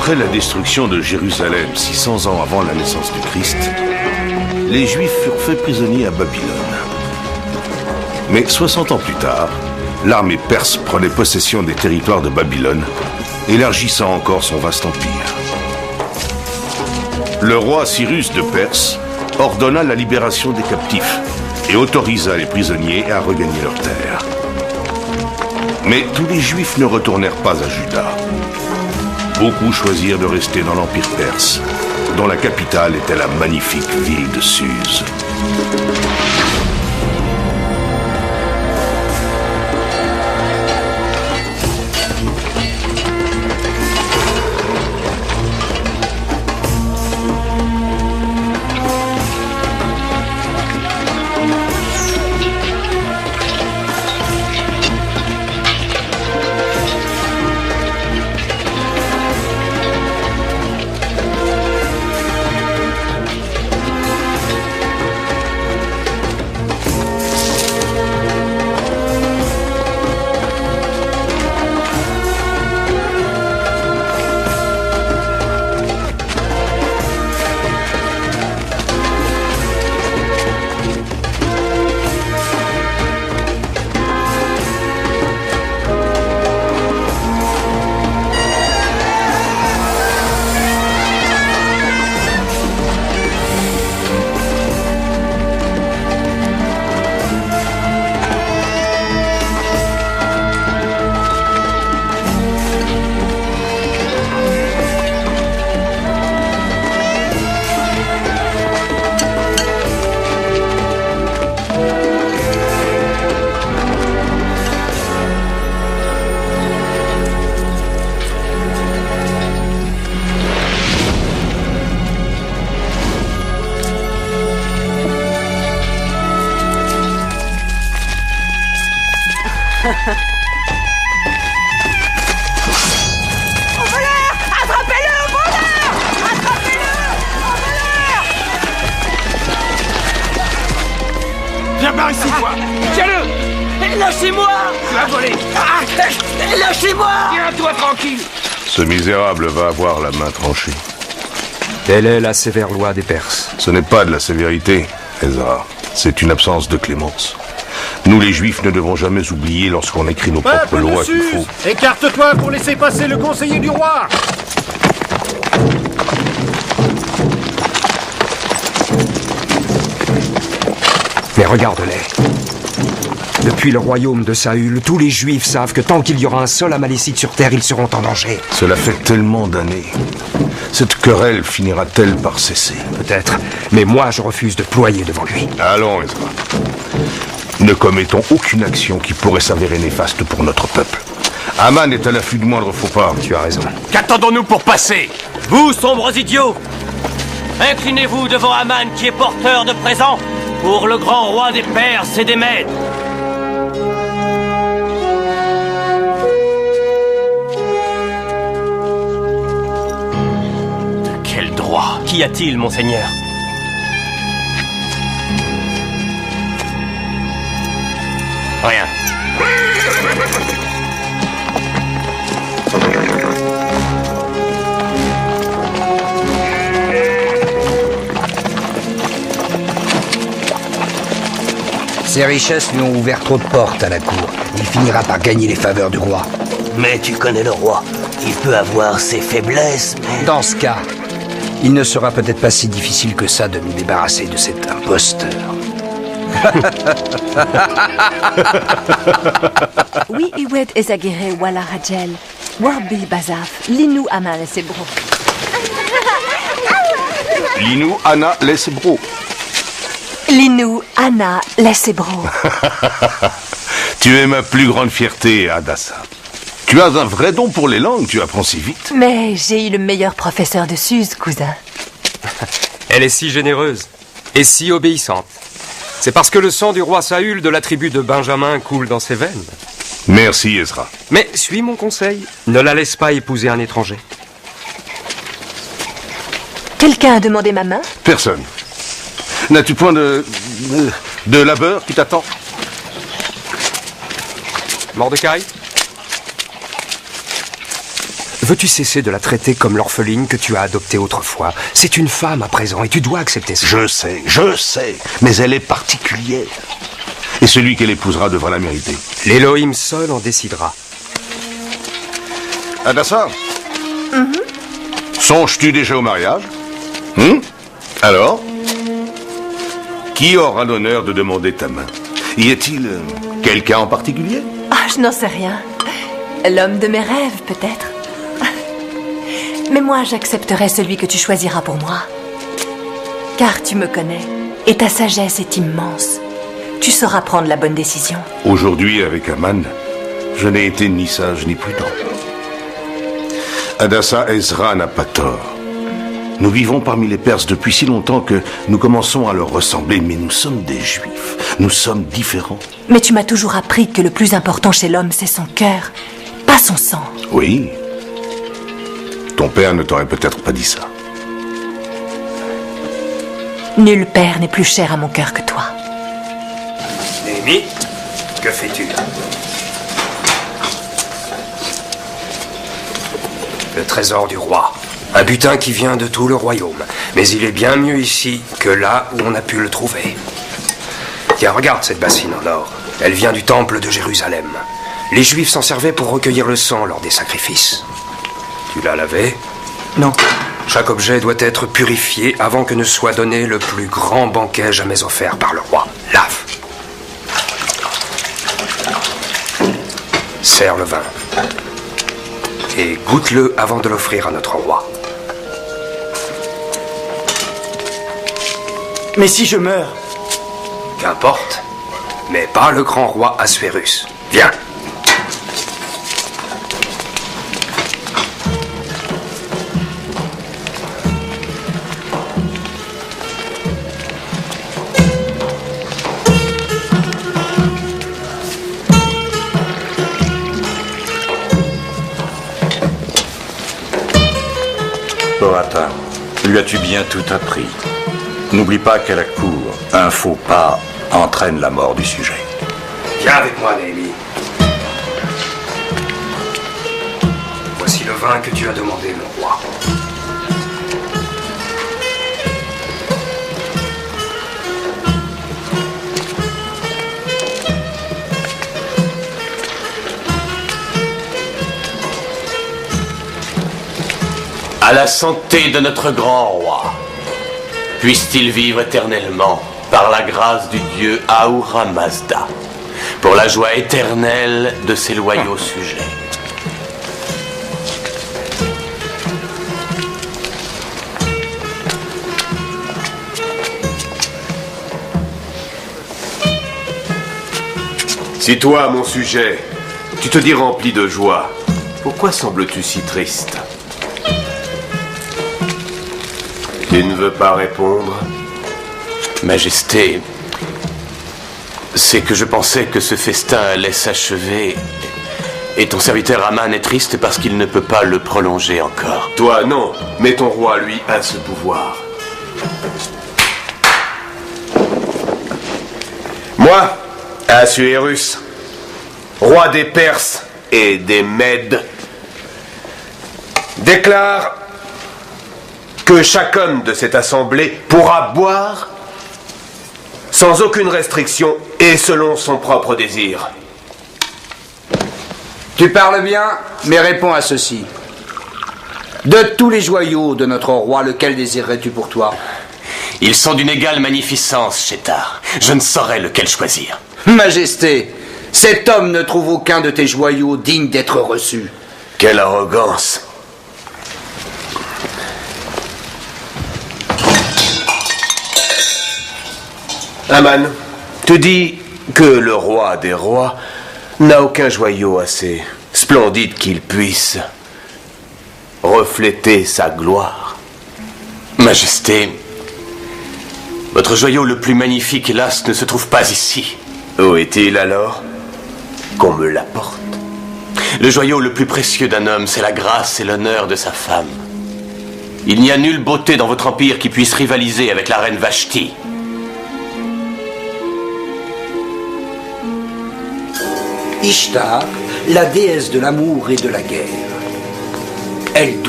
Après la destruction de Jérusalem 600 ans avant la naissance du Christ, les Juifs furent faits prisonniers à Babylone. Mais 60 ans plus tard, l'armée perse prenait possession des territoires de Babylone, élargissant encore son vaste empire. Le roi Cyrus de Perse ordonna la libération des captifs et autorisa les prisonniers à regagner leurs terres. Mais tous les Juifs ne retournèrent pas à Juda. Beaucoup choisirent de rester dans l'Empire perse, dont la capitale était la magnifique ville de Suse. Viens par ici, toi! Tiens-le! Lâchez-moi! Tu vas voler! Lâchez-moi! Tiens-toi tranquille! Ce misérable va avoir la main tranchée. Telle est la sévère loi des Perses. Ce n'est pas de la sévérité, Ezra. C'est une absence de clémence. Nous, les Juifs, ne devons jamais oublier lorsqu'on écrit nos propres lois qu'il faut... Écarte-toi pour laisser passer le conseiller du roi! Mais regarde-les. Depuis le royaume de Saül, tous les Juifs savent que tant qu'il y aura un seul Amalécite sur terre, ils seront en danger. Cela fait tellement d'années. Cette querelle finira-t-elle par cesser? Peut-être, mais moi je refuse de ployer devant lui. Allons, Ezra. Ne commettons aucune action qui pourrait s'avérer néfaste pour notre peuple. Aman est à l'affût du moindre faux pas. Tu as raison. Qu'attendons-nous pour passer? Vous, sombres idiots! Inclinez-vous devant Aman qui est porteur de présents pour le grand roi des Perses et des Mèdes. De quel droit? Qu'y a-t-il, monseigneur? Rien. Ses richesses lui ont ouvert trop de portes à la cour. Il finira par gagner les faveurs du roi. Mais tu connais le roi. Il peut avoir ses faiblesses, mais... Dans ce cas, il ne sera peut-être pas si difficile que ça de nous débarrasser de cet imposteur. Oui, Iwed Ezagere Wala Rajel, Warbil Bazaf, Linou Aman Sebro. Linou, Anna, laisse bro. Linou, Anna, Lessebro. Tu es ma plus grande fierté, Adassa. Tu as un vrai don pour les langues, tu apprends si vite. Mais j'ai eu le meilleur professeur de Suse, cousin. Elle est si généreuse et si obéissante. C'est parce que le sang du roi Saül de la tribu de Benjamin coule dans ses veines. Merci, Ezra. Mais suis mon conseil, ne la laisse pas épouser un étranger. Quelqu'un a demandé ma main? Personne. N'as-tu point de labeur qui t'attend? Mordecai? Veux-tu cesser de la traiter comme l'orpheline que tu as adoptée autrefois? C'est une femme à présent et tu dois accepter ça. Je sais, mais elle est particulière. Et celui qu'elle épousera devra la mériter. L'Élohim seul en décidera. Adassa, songes-tu déjà au mariage? Alors? Qui aura l'honneur de demander ta main? Y a-t-il quelqu'un en particulier? Ah, je n'en sais rien. L'homme de mes rêves, peut-être. Mais moi, j'accepterai celui que tu choisiras pour moi. Car tu me connais, et ta sagesse est immense. Tu sauras prendre la bonne décision. Aujourd'hui, avec Aman, je n'ai été ni sage ni prudent. Adassa Ezra n'a pas tort. Nous vivons parmi les Perses depuis si longtemps que nous commençons à leur ressembler, mais nous sommes des Juifs. Nous sommes différents. Mais tu m'as toujours appris que le plus important chez l'homme, c'est son cœur, pas son sang. Oui. Ton père ne t'aurait peut-être pas dit ça. Nul père n'est plus cher à mon cœur que toi. Néhémie, que fais-tu? Le trésor du roi. Un butin qui vient de tout le royaume. Mais il est bien mieux ici que là où on a pu le trouver. Tiens, regarde cette bassine en or. Elle vient du temple de Jérusalem. Les Juifs s'en servaient pour recueillir le sang lors des sacrifices. Tu l'as lavé? Non. Chaque objet doit être purifié avant que ne soit donné le plus grand banquet jamais offert par le roi. Lave. Sers le vin. Et goûte-le avant de l'offrir à notre roi. Mais si je meurs? Qu'importe, mais pas le grand roi Assuérus. Viens. Borata, lui as-tu bien tout appris? N'oublie pas qu'à la cour, un faux pas entraîne la mort du sujet. Viens avec moi, Néhémie. Voici le vin que tu as demandé, mon roi. À la santé de notre grand roi. Puisse-t-il vivre éternellement par la grâce du dieu Ahura Mazda, pour la joie éternelle de ses loyaux sujets. Si toi, mon sujet, tu te dis rempli de joie, pourquoi sembles-tu si triste? Tu ne veux pas répondre? Majesté, c'est que je pensais que ce festin allait s'achever, et ton serviteur Aman est triste parce qu'il ne peut pas le prolonger encore. Toi, non, mais ton roi, lui, a ce pouvoir. Moi, Assuérus, roi des Perses et des Mèdes, déclare que chaque homme de cette assemblée pourra boire sans aucune restriction et selon son propre désir. Tu parles bien, mais réponds à ceci. De tous les joyaux de notre roi, lequel désirerais-tu pour toi? Ils sont d'une égale magnificence, Chétar. Je ne saurais lequel choisir. Majesté, cet homme ne trouve aucun de tes joyaux digne d'être reçu. Quelle arrogance! Aman, tu dis que le roi des rois n'a aucun joyau assez splendide qu'il puisse refléter sa gloire. Majesté, votre joyau le plus magnifique, hélas, ne se trouve pas ici. Où est-il alors? Qu'on me l'apporte. Le joyau le plus précieux d'un homme, c'est la grâce et l'honneur de sa femme. Il n'y a nulle beauté dans votre empire qui puisse rivaliser avec la reine Vashti. Ishtar, la déesse de l'amour et de la guerre.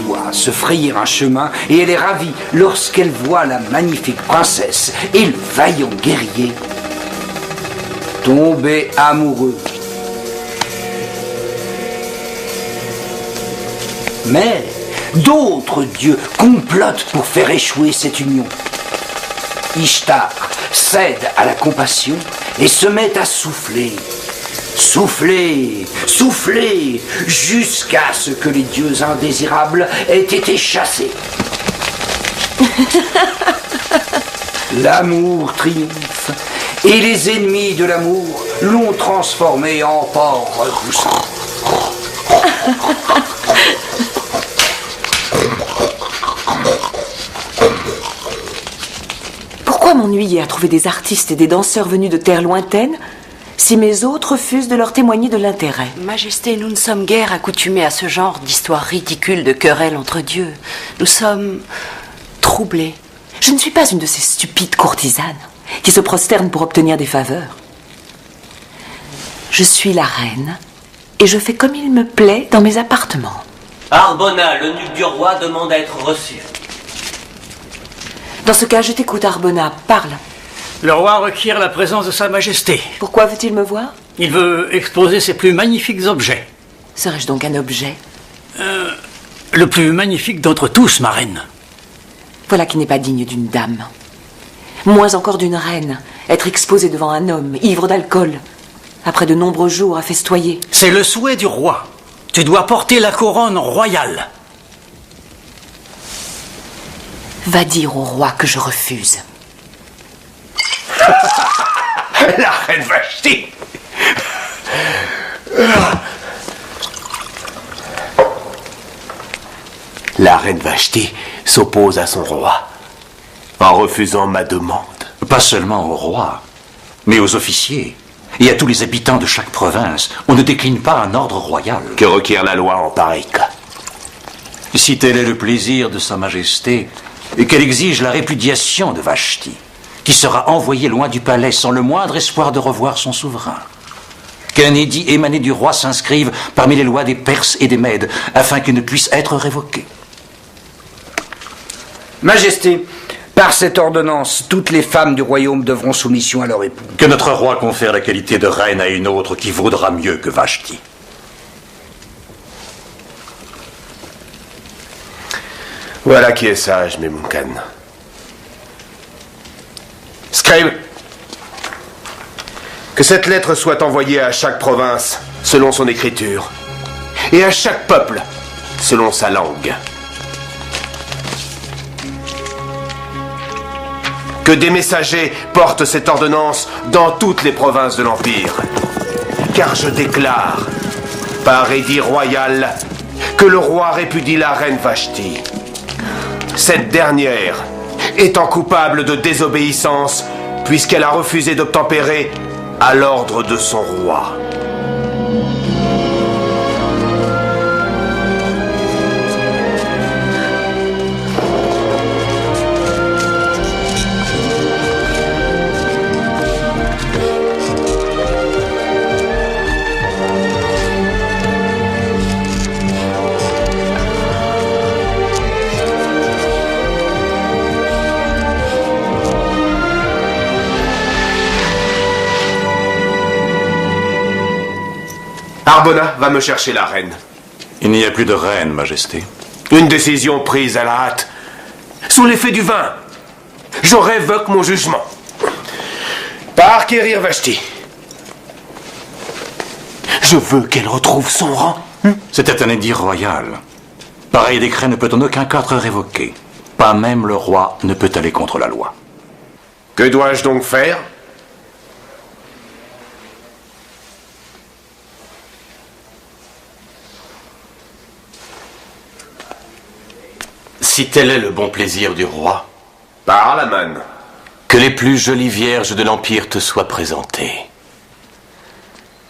doit se frayer un chemin et elle est ravie lorsqu'elle voit la magnifique princesse et le vaillant guerrier tomber amoureux. Mais d'autres dieux complotent pour faire échouer cette union. Ishtar cède à la compassion et se met à souffler. Souffler, souffler, jusqu'à ce que les dieux indésirables aient été chassés. L'amour triomphe, et les ennemis de l'amour l'ont transformé en porc repoussant. Pourquoi m'ennuyer à trouver des artistes et des danseurs venus de terres lointaines si mes hôtes refusent de leur témoigner de l'intérêt? Majesté, nous ne sommes guère accoutumés à ce genre d'histoires ridicules de querelles entre dieux. Nous sommes troublés. Je ne suis pas une de ces stupides courtisanes qui se prosternent pour obtenir des faveurs. Je suis la reine et je fais comme il me plaît dans mes appartements. Arbona, l'eunuque du roi, demande à être reçu. Dans ce cas, je t'écoute, Arbona. Parle. Le roi requiert la présence de Sa Majesté. Pourquoi veut-il me voir? Il veut exposer ses plus magnifiques objets. Serais-je donc un objet? Le plus magnifique d'entre tous, ma reine. Voilà qui n'est pas digne d'une dame. Moins encore d'une reine. Être exposée devant un homme, ivre d'alcool, après de nombreux jours à festoyer. C'est le souhait du roi. Tu dois porter la couronne royale. Va dire au roi que je refuse. La reine Vashti. La reine Vashti s'oppose à son roi en refusant ma demande. Pas seulement au roi, mais aux officiers et à tous les habitants de chaque province. On ne décline pas un ordre royal. Que requiert la loi en pareil cas? Si tel est le plaisir de Sa Majesté, et qu'elle exige la répudiation de Vashti, qui sera envoyé loin du palais sans le moindre espoir de revoir son souverain. Qu'un édit émané du roi s'inscrive parmi les lois des Perses et des Mèdes, afin qu'il ne puisse être révoqué. Majesté, par cette ordonnance, toutes les femmes du royaume devront soumission à leur époux. Que notre roi confère la qualité de reine à une autre qui vaudra mieux que Vashti. Voilà qui est sage, Memuncan. Scribe, que cette lettre soit envoyée à chaque province selon son écriture, et à chaque peuple selon sa langue. Que des messagers portent cette ordonnance dans toutes les provinces de l'Empire. Car je déclare, par édit royal, que le roi répudie la reine Vashti. Cette dernière étant coupable de désobéissance, puisqu'elle a refusé d'obtempérer à l'ordre de son roi. Arbona va me chercher la reine. Il n'y a plus de reine, Majesté. Une décision prise à la hâte. Sous l'effet du vin. Je révoque mon jugement. Par Kérir Vashti. Je veux qu'elle retrouve son rang. C'était un édit royal. Pareil décret ne peut en aucun cas être révoqué. Pas même le roi ne peut aller contre la loi. Que dois-je donc faire ? Si tel est le bon plaisir du roi, parle, Aman. Que les plus jolies vierges de l'Empire te soient présentées.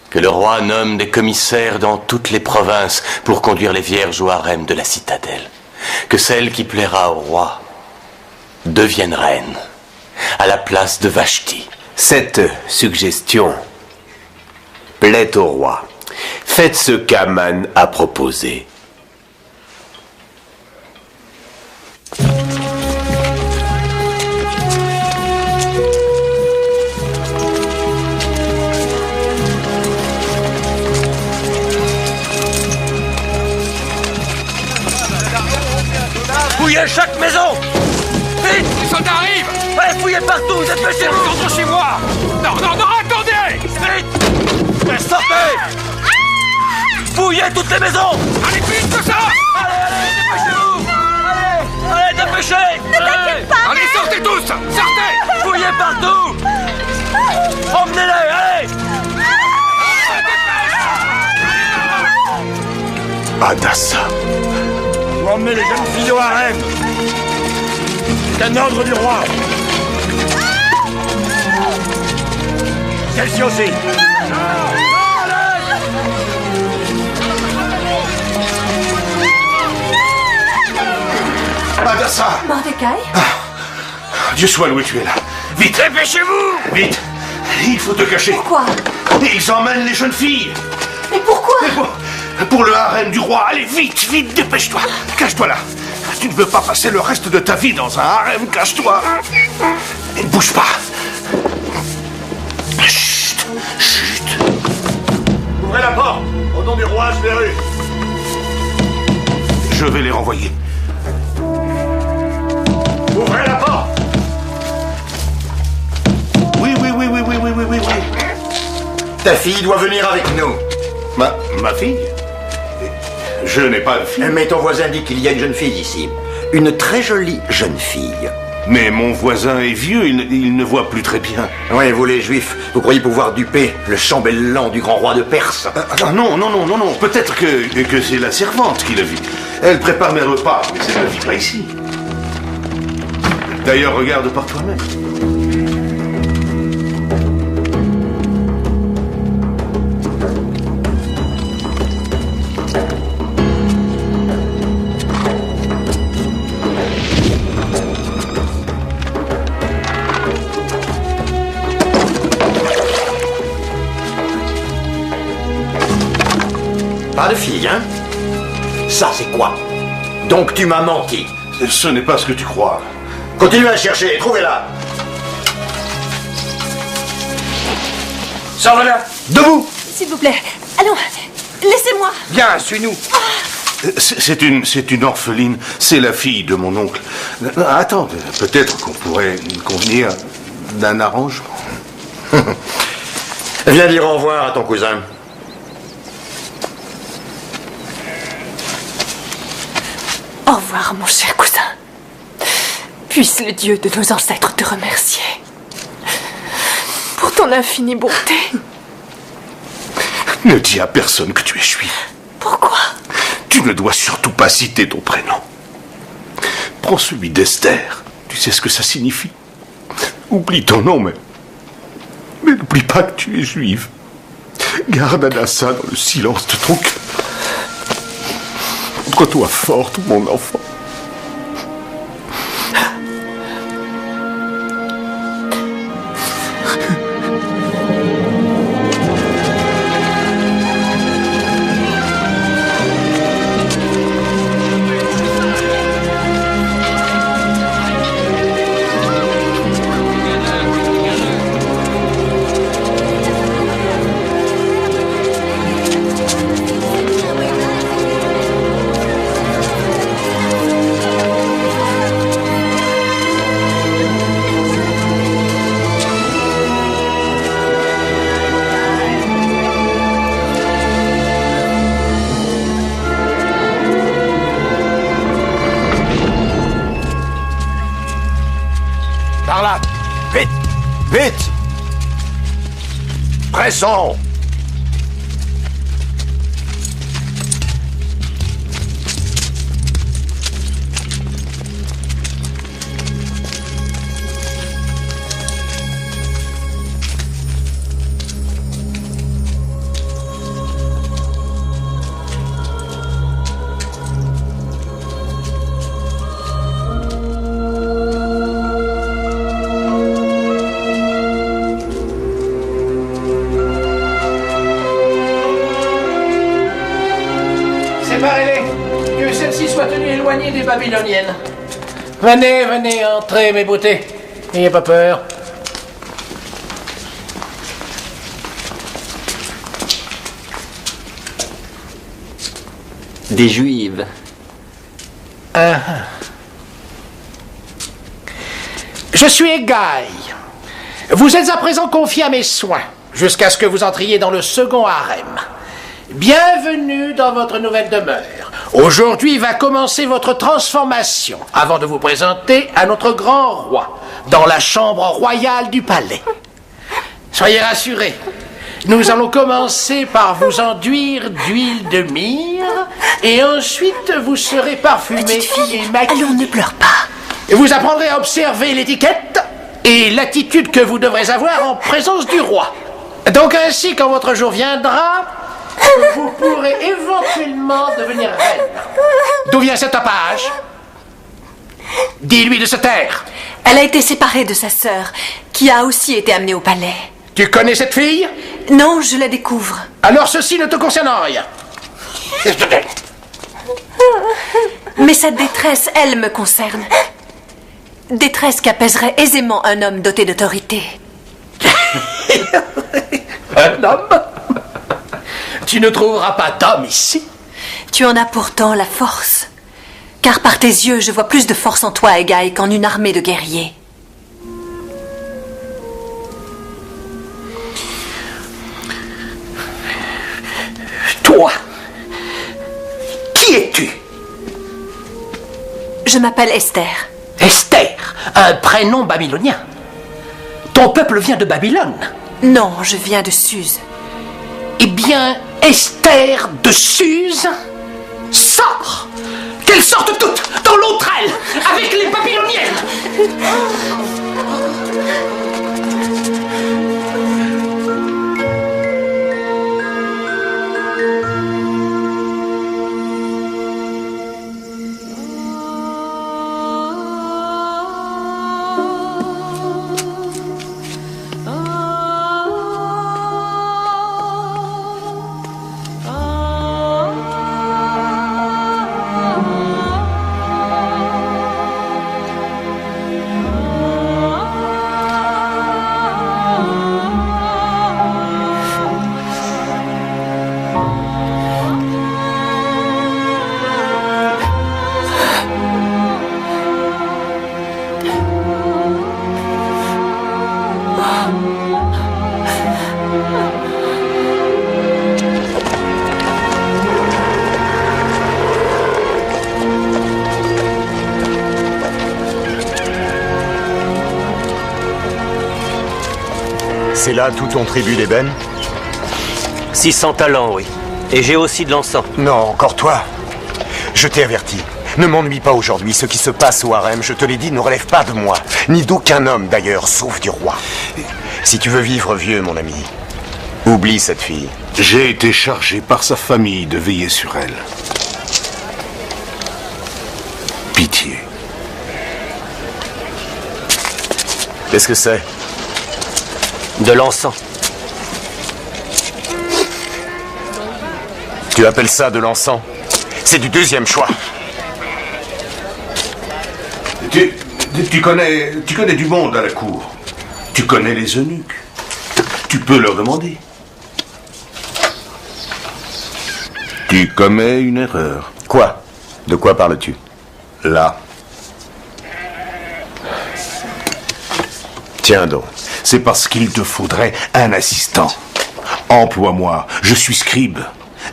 Que le roi nomme des commissaires dans toutes les provinces pour conduire les vierges au harem de la citadelle. Que celle qui plaira au roi devienne reine, à la place de Vashti. Cette suggestion plaît au roi. Faites ce qu'Aman a proposé. Fouillez chaque maison! Vite! Les soldats arrivent! Allez, fouillez partout! Dépêchez-vous! Rentrons chez moi! Non, non, non, attendez! Vite! Sortez! Fouillez toutes les maisons! Allez, vite que ça! Allez, allez, dépêchez-vous! Allez, allez, dépêchez! Ne t'inquiète pas! Allez, sortez tous! Sortez! Fouillez partout! Emmenez-les, allez! Hadassah. Vous emmenez les jeunes filles au harem. C'est un ordre du roi. Celle-ci aussi. Hadassah. Mordecai? Dieu soit loué, tu es là. Vite! Dépêchez-vous! Vite! Il faut te cacher. Pourquoi? Ils emmènent les jeunes filles. Mais pourquoi? Pour le harem du roi. Allez, vite, vite, dépêche-toi. Cache-toi là. Tu ne veux pas passer le reste de ta vie dans un harem. Cache-toi. Et ne bouge pas. Chut, chut. Ouvrez la porte. Au nom du roi, je verrai. Je vais les renvoyer. Ouvrez la porte. Oui. Ta fille doit venir avec nous. Ma fille? Je n'ai pas de fille. Mais ton voisin dit qu'il y a une jeune fille ici. Une très jolie jeune fille. Mais mon voisin est vieux, il ne voit plus très bien. Oui, vous les juifs, vous croyez pouvoir duper le chambellan du grand roi de Perse? Non. Peut-être que c'est la servante qui l'a vu. Elle prépare mes repas, mais elle ne vit pas ici. D'ailleurs, regarde par toi-même. Pas de fille, hein? Ça, c'est quoi? Donc tu m'as menti. Ce n'est pas ce que tu crois. Continuez à chercher, trouvez-la. Sors de là. Debout. S'il vous plaît. Allons, laissez-moi. Viens, suis-nous. C'est une orpheline. C'est la fille de mon oncle. Attends, peut-être qu'on pourrait convenir d'un arrangement. Viens dire au revoir à ton cousin. Au revoir, mon cher cousin. Puisse le Dieu de nos ancêtres te remercier pour ton infinie bonté. Ne dis à personne que tu es juif. Pourquoi? Tu ne dois surtout pas citer ton prénom. Prends celui d'Esther. Tu sais ce que ça signifie. Oublie ton nom, mais n'oublie pas que tu es juive. Garde Hadassah dans le silence de ton cœur. Montre-toi forte, mon enfant. Par là. Vite. Vite. Pressons. Séparez-les, que celles-ci soient tenues éloignées des Babyloniennes. Venez, venez, entrez, mes beautés. N'ayez pas peur. Des juives. Je suis Egaï. Vous êtes à présent confié à mes soins, jusqu'à ce que vous entriez dans le second harem. Bienvenue dans votre nouvelle demeure. Aujourd'hui va commencer votre transformation, avant de vous présenter à notre grand roi, dans la chambre royale du palais. Soyez rassurés, nous allons commencer par vous enduire d'huile de myrrhe, et ensuite vous serez parfumé et maquillé. Allons, ne pleure pas. Vous apprendrez à observer l'étiquette et l'attitude que vous devrez avoir en présence du roi. Donc ainsi, quand votre jour viendra, vous pourrez éventuellement devenir reine. D'où vient cette tapage? Dis-lui de se taire. Elle a été séparée de sa sœur, qui a aussi été amenée au palais. Tu connais cette fille? Non, je la découvre. Alors ceci ne te concerne en rien. Mais cette détresse, elle me concerne. Détresse qu'apaiserait aisément un homme doté d'autorité. Un homme? Tu ne trouveras pas d'homme ici. Tu en as pourtant la force. Car par tes yeux, je vois plus de force en toi, Egaï, qu'en une armée de guerriers. Toi, qui es-tu? Je m'appelle Esther. Esther, un prénom babylonien. Ton peuple vient de Babylone. Non, je viens de Suse. Eh bien, Esther de Suse, sors! Qu'elles sortent toutes dans l'autre aile, avec les babyloniennes! C'est là tout ton tribut d'ébène? 600 talents, oui. Et j'ai aussi de l'encens. Non, encore toi. Je t'ai averti. Ne m'ennuie pas aujourd'hui. Ce qui se passe au harem, je te l'ai dit, ne relève pas de moi. Ni d'aucun homme, d'ailleurs, sauf du roi. Si tu veux vivre vieux, mon ami, oublie cette fille. J'ai été chargé par sa famille de veiller sur elle. Pitié. Qu'est-ce que c'est? De l'encens. Tu appelles ça de l'encens? C'est du deuxième choix. Tu connais du monde à la cour. Tu connais les eunuques. Tu peux leur demander. Tu commets une erreur. Quoi? De quoi parles-tu? Là. Tiens donc. C'est parce qu'il te faudrait un assistant. Emploie-moi. Je suis scribe.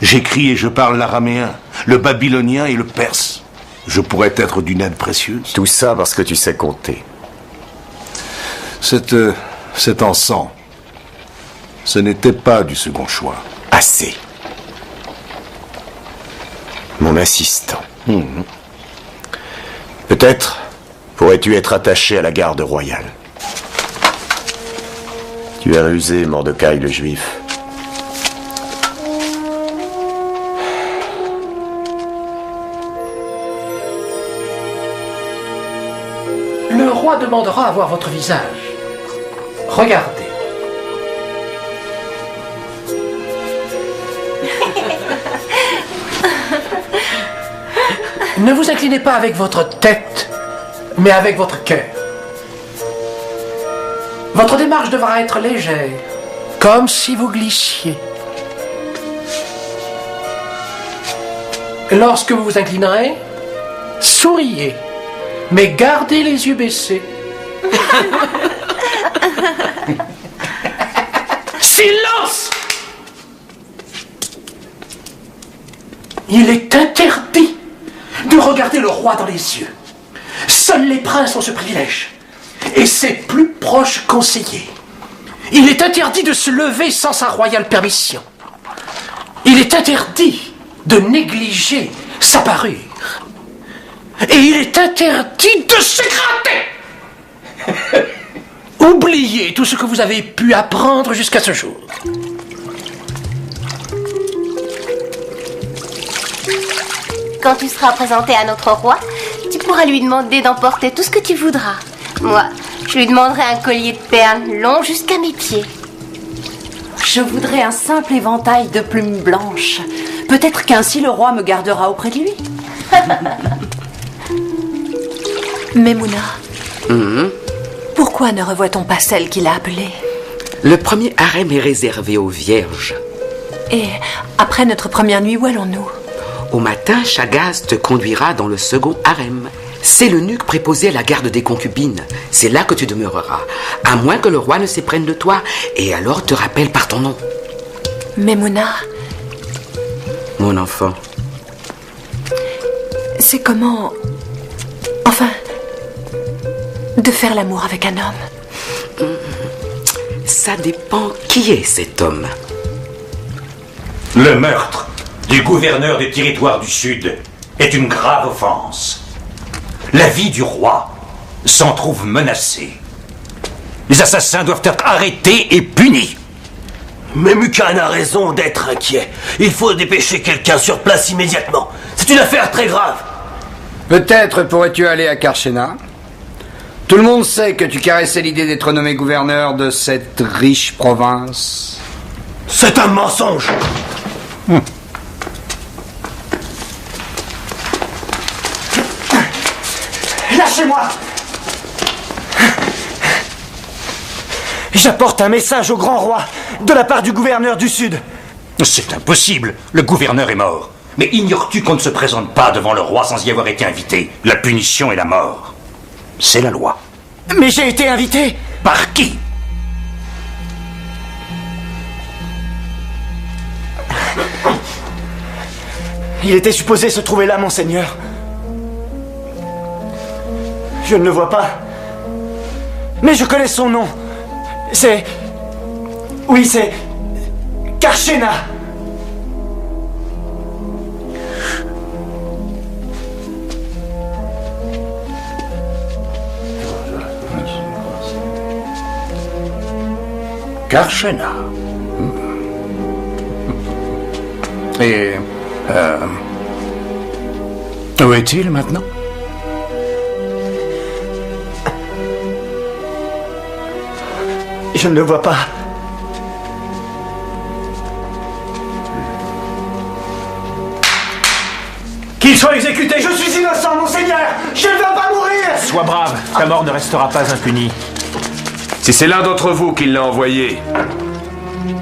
J'écris et je parle l'araméen, le babylonien et le perse. Je pourrais être d'une aide précieuse. Tout ça parce que tu sais compter. Cet encens, ce n'était pas du second choix. Assez. Mon assistant. Peut-être pourrais-tu être attaché à la garde royale. Tu as rusé, Mordecai le Juif. Le roi demandera à voir votre visage. Regardez. Ne vous inclinez pas avec votre tête, mais avec votre cœur. Votre démarche devra être légère, comme si vous glissiez. Lorsque vous vous inclinerez, souriez, mais gardez les yeux baissés. Silence! Il est interdit de regarder le roi dans les yeux. Seuls les princes ont ce privilège. Et ses plus proches conseillers. Il est interdit de se lever sans sa royale permission. Il est interdit de négliger sa parure. Et il est interdit de se gratter. Oubliez tout ce que vous avez pu apprendre jusqu'à ce jour. Quand tu seras présenté à notre roi, tu pourras lui demander d'emporter tout ce que tu voudras. Moi, je lui demanderai un collier de perles long jusqu'à mes pieds. Je voudrais un simple éventail de plumes blanches. Peut-être qu'ainsi le roi me gardera auprès de lui. Memouna, pourquoi ne revoit-on pas celle qui l'a appelée? Le premier harem est réservé aux vierges. Et après notre première nuit, où allons-nous? Au matin, Chagaz te conduira dans le second harem. C'est l'eunuque préposé à la garde des concubines. C'est là que tu demeureras, à moins que le roi ne s'éprenne de toi, et alors te rappelle par ton nom. Memouna, Mon enfant. c'est comment... Enfin... de faire l'amour avec un homme? Ça dépend qui est cet homme. Le meurtre du gouverneur des territoires du Sud est une grave offense. La vie du roi s'en trouve menacée. Les assassins doivent être arrêtés et punis. Mais Mukan a raison d'être inquiet. Il faut dépêcher quelqu'un sur place immédiatement. C'est une affaire très grave. Peut-être pourrais-tu aller à Karshena. Tout le monde sait que tu caressais l'idée d'être nommé gouverneur de cette riche province. C'est un mensonge. Lâchez-moi! J'apporte un message au grand roi de la part du gouverneur du Sud. C'est impossible. Le gouverneur est mort. Mais ignores-tu qu'on ne se présente pas devant le roi sans y avoir été invité? La punition est la mort. C'est la loi. Mais j'ai été invité. Par qui? Il était supposé se trouver là, monseigneur. Je ne le vois pas. Mais je connais son nom. C'est... Oui, c'est... Karshena. Karshena. Et... où est-il maintenant? Je ne le vois pas. Qu'il soit exécuté. Je suis innocent, monseigneur. Je ne veux pas mourir. Sois brave, ta mort ne restera pas impunie. Si c'est l'un d'entre vous qui l'a envoyé,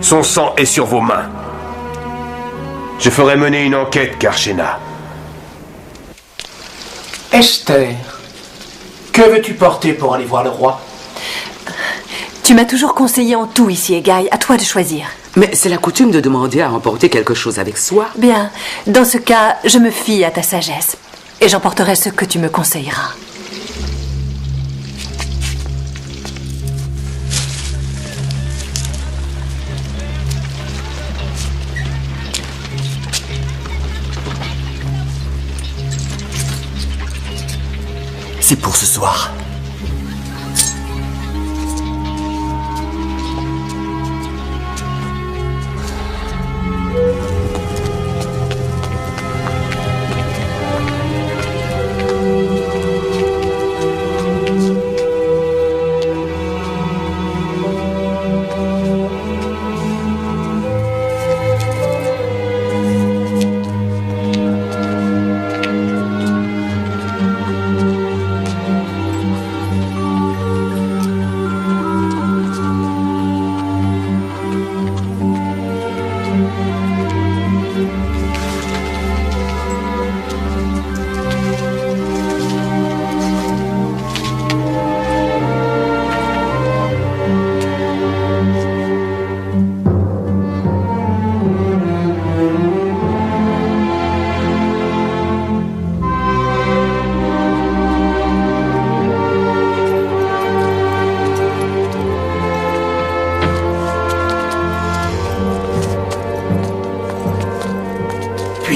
son sang est sur vos mains. Je ferai mener une enquête, Karshena. Esther, que veux-tu porter pour aller voir le roi? Tu m'as toujours conseillé en tout ici, Egaï. À toi de choisir. Mais c'est la coutume de demander à emporter quelque chose avec soi. Bien. Dans ce cas, je me fie à ta sagesse. Et j'emporterai ce que tu me conseilleras. C'est pour ce soir.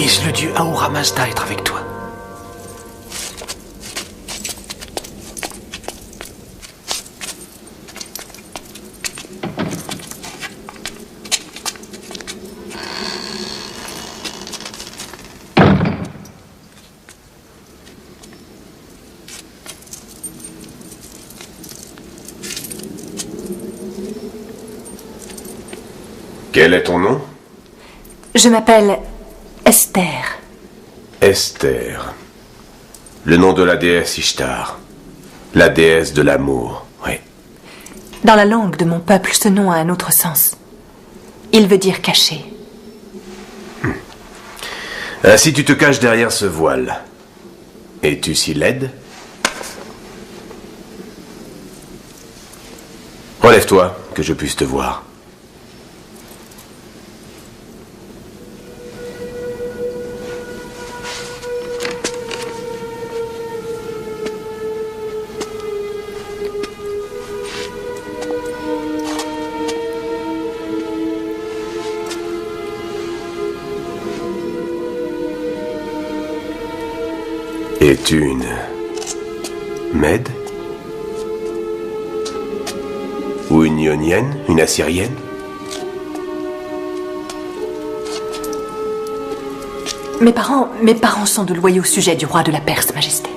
Puisse le dieu Ahura Mazda être avec toi. Quel est ton nom? Je m'appelle Esther. Esther. Le nom de la déesse Ishtar. La déesse de l'amour, oui. Dans la langue de mon peuple, ce nom a un autre sens. Il veut dire caché. Ainsi tu te caches derrière ce voile. Es-tu si laide? Relève-toi, que je puisse te voir. Es-tu une Mède? Ou une Ionienne? Une Assyrienne? Mes parents sont de loyaux sujets du roi de la Perse, Majesté.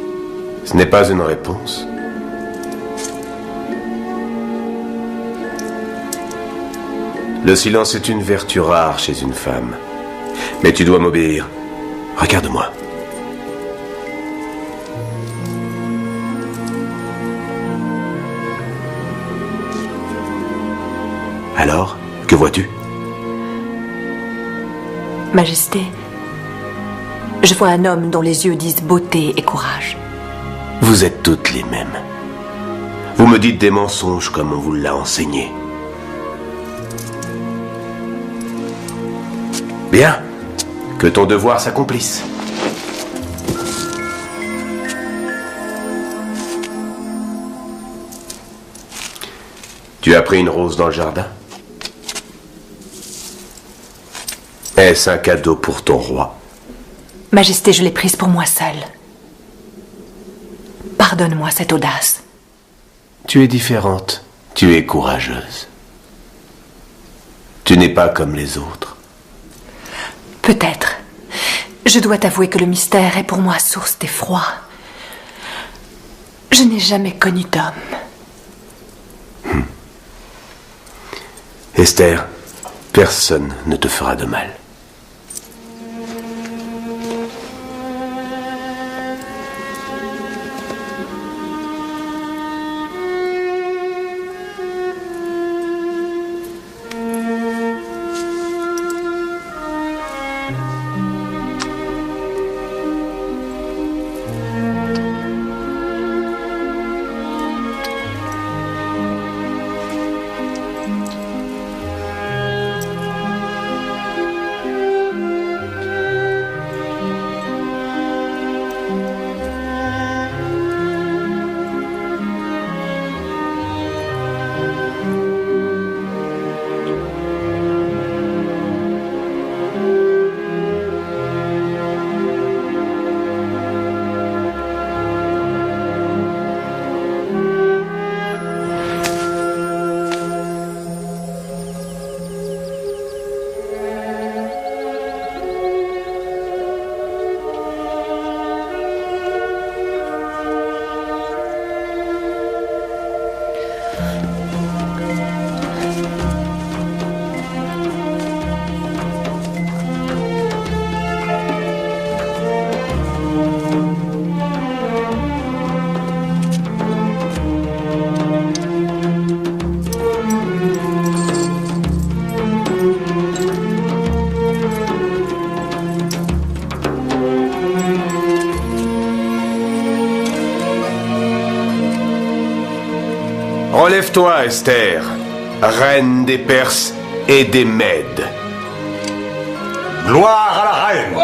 Ce n'est pas une réponse. Le silence est une vertu rare chez une femme. Mais tu dois m'obéir. Regarde-moi. Alors, que vois-tu? Majesté, je vois un homme dont les yeux disent beauté et courage. Vous êtes toutes les mêmes. Vous me dites des mensonges comme on vous l'a enseigné. Bien, que ton devoir s'accomplisse. Tu as pris une rose dans le jardin? Est-ce un cadeau pour ton roi? Majesté, je l'ai prise pour moi seule. Pardonne-moi cette audace. Tu es différente. Tu es courageuse. Tu n'es pas comme les autres. Peut-être. Je dois t'avouer que le mystère est pour moi source d'effroi. Je n'ai jamais connu d'homme. Esther, personne ne te fera de mal. Relève-toi, Esther, reine des Perses et des Mèdes. Gloire à la reine!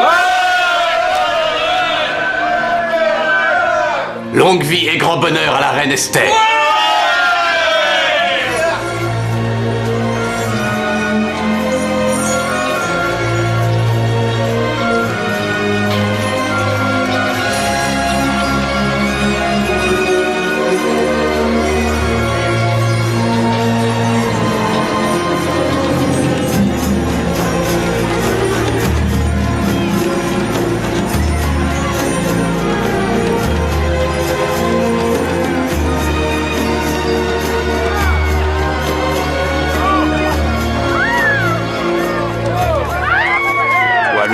Longue vie et grand bonheur à la reine Esther.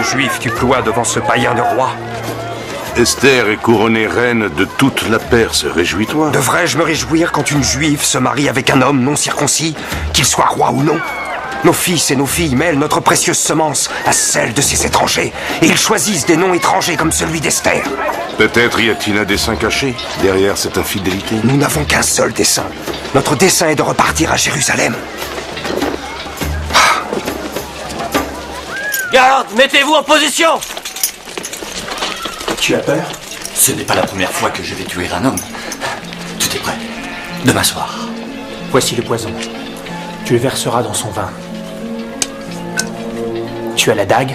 juif tu ploies devant ce païen de roi? Esther est couronnée reine de toute la Perse, réjouis-toi. Devrais-je me réjouir quand une juive se marie avec un homme non circoncis, qu'il soit roi ou non? Nos fils et nos filles mêlent notre précieuse semence à celle de ces étrangers, et ils choisissent des noms étrangers comme celui d'Esther. Peut-être y a-t-il un dessein caché derrière cette infidélité? Nous n'avons qu'un seul dessein. Notre dessein est de repartir à Jérusalem. Garde, mettez-vous en position! Tu as peur? Ce n'est pas la première fois que je vais tuer un homme. Tout est prêt. Demain soir. Voici le poison. Tu le verseras dans son vin. Tu as la dague?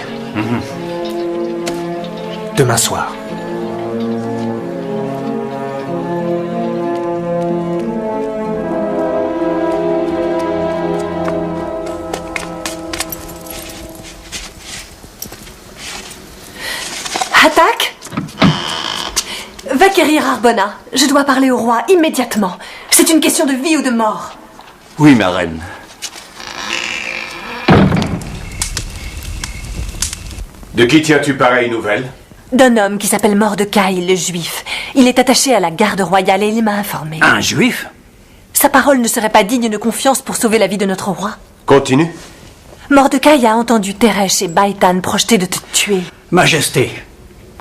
Demain soir. Attaque! Va quérir Arbona. Je dois parler au roi immédiatement. C'est une question de vie ou de mort. Oui, ma reine. De qui tiens-tu pareille nouvelle? D'un homme qui s'appelle Mordecai, le juif. Il est attaché à la garde royale et il m'a informé. Un juif? Sa parole ne serait pas digne de confiance pour sauver la vie de notre roi. Continue. Mordecai a entendu Teresh et Baïtan projeter de te tuer. Majesté,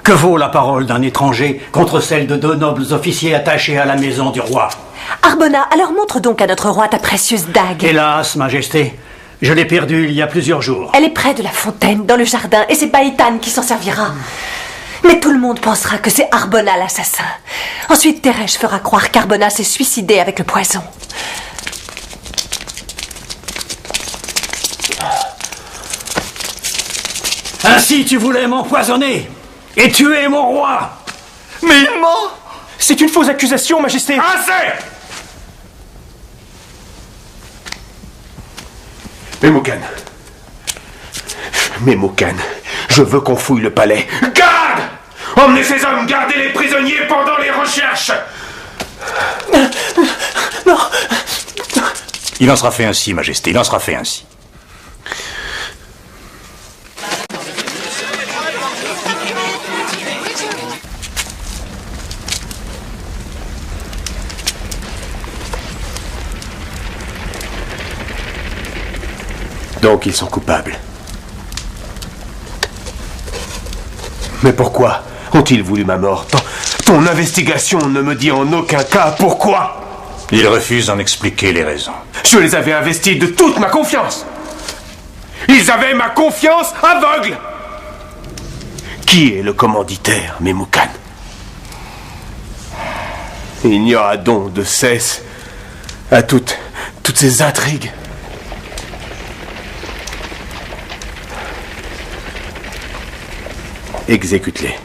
que vaut la parole d'un étranger contre celle de deux nobles officiers attachés à la maison du roi? Arbona, alors montre donc à notre roi ta précieuse dague. Hélas, Majesté, je l'ai perdue il y a plusieurs jours. Elle est près de la fontaine, dans le jardin, et c'est Baïtan qui s'en servira. Mais tout le monde pensera que c'est Arbona l'assassin. Ensuite, Teresh fera croire qu'Arbona s'est suicidé avec le poison. Ainsi tu voulais m'empoisonner et tuer mon roi. Mais il ment! C'est une fausse accusation, Majesté. Assez! Memucan, je veux qu'on fouille le palais. Garde! Emmenez ces hommes, gardez les prisonniers pendant les recherches. Non. Il en sera fait ainsi, Majesté, il en sera fait ainsi. Donc ils sont coupables. Mais pourquoi ont-ils voulu ma mort? Ton investigation ne me dit en aucun cas pourquoi. Ils refusent d'en expliquer les raisons. Je les avais investis de toute ma confiance. Ils avaient ma confiance aveugle. Qui est le commanditaire, Memucan? Il n'y aura donc de cesse à toutes ces intrigues. Exécute-les.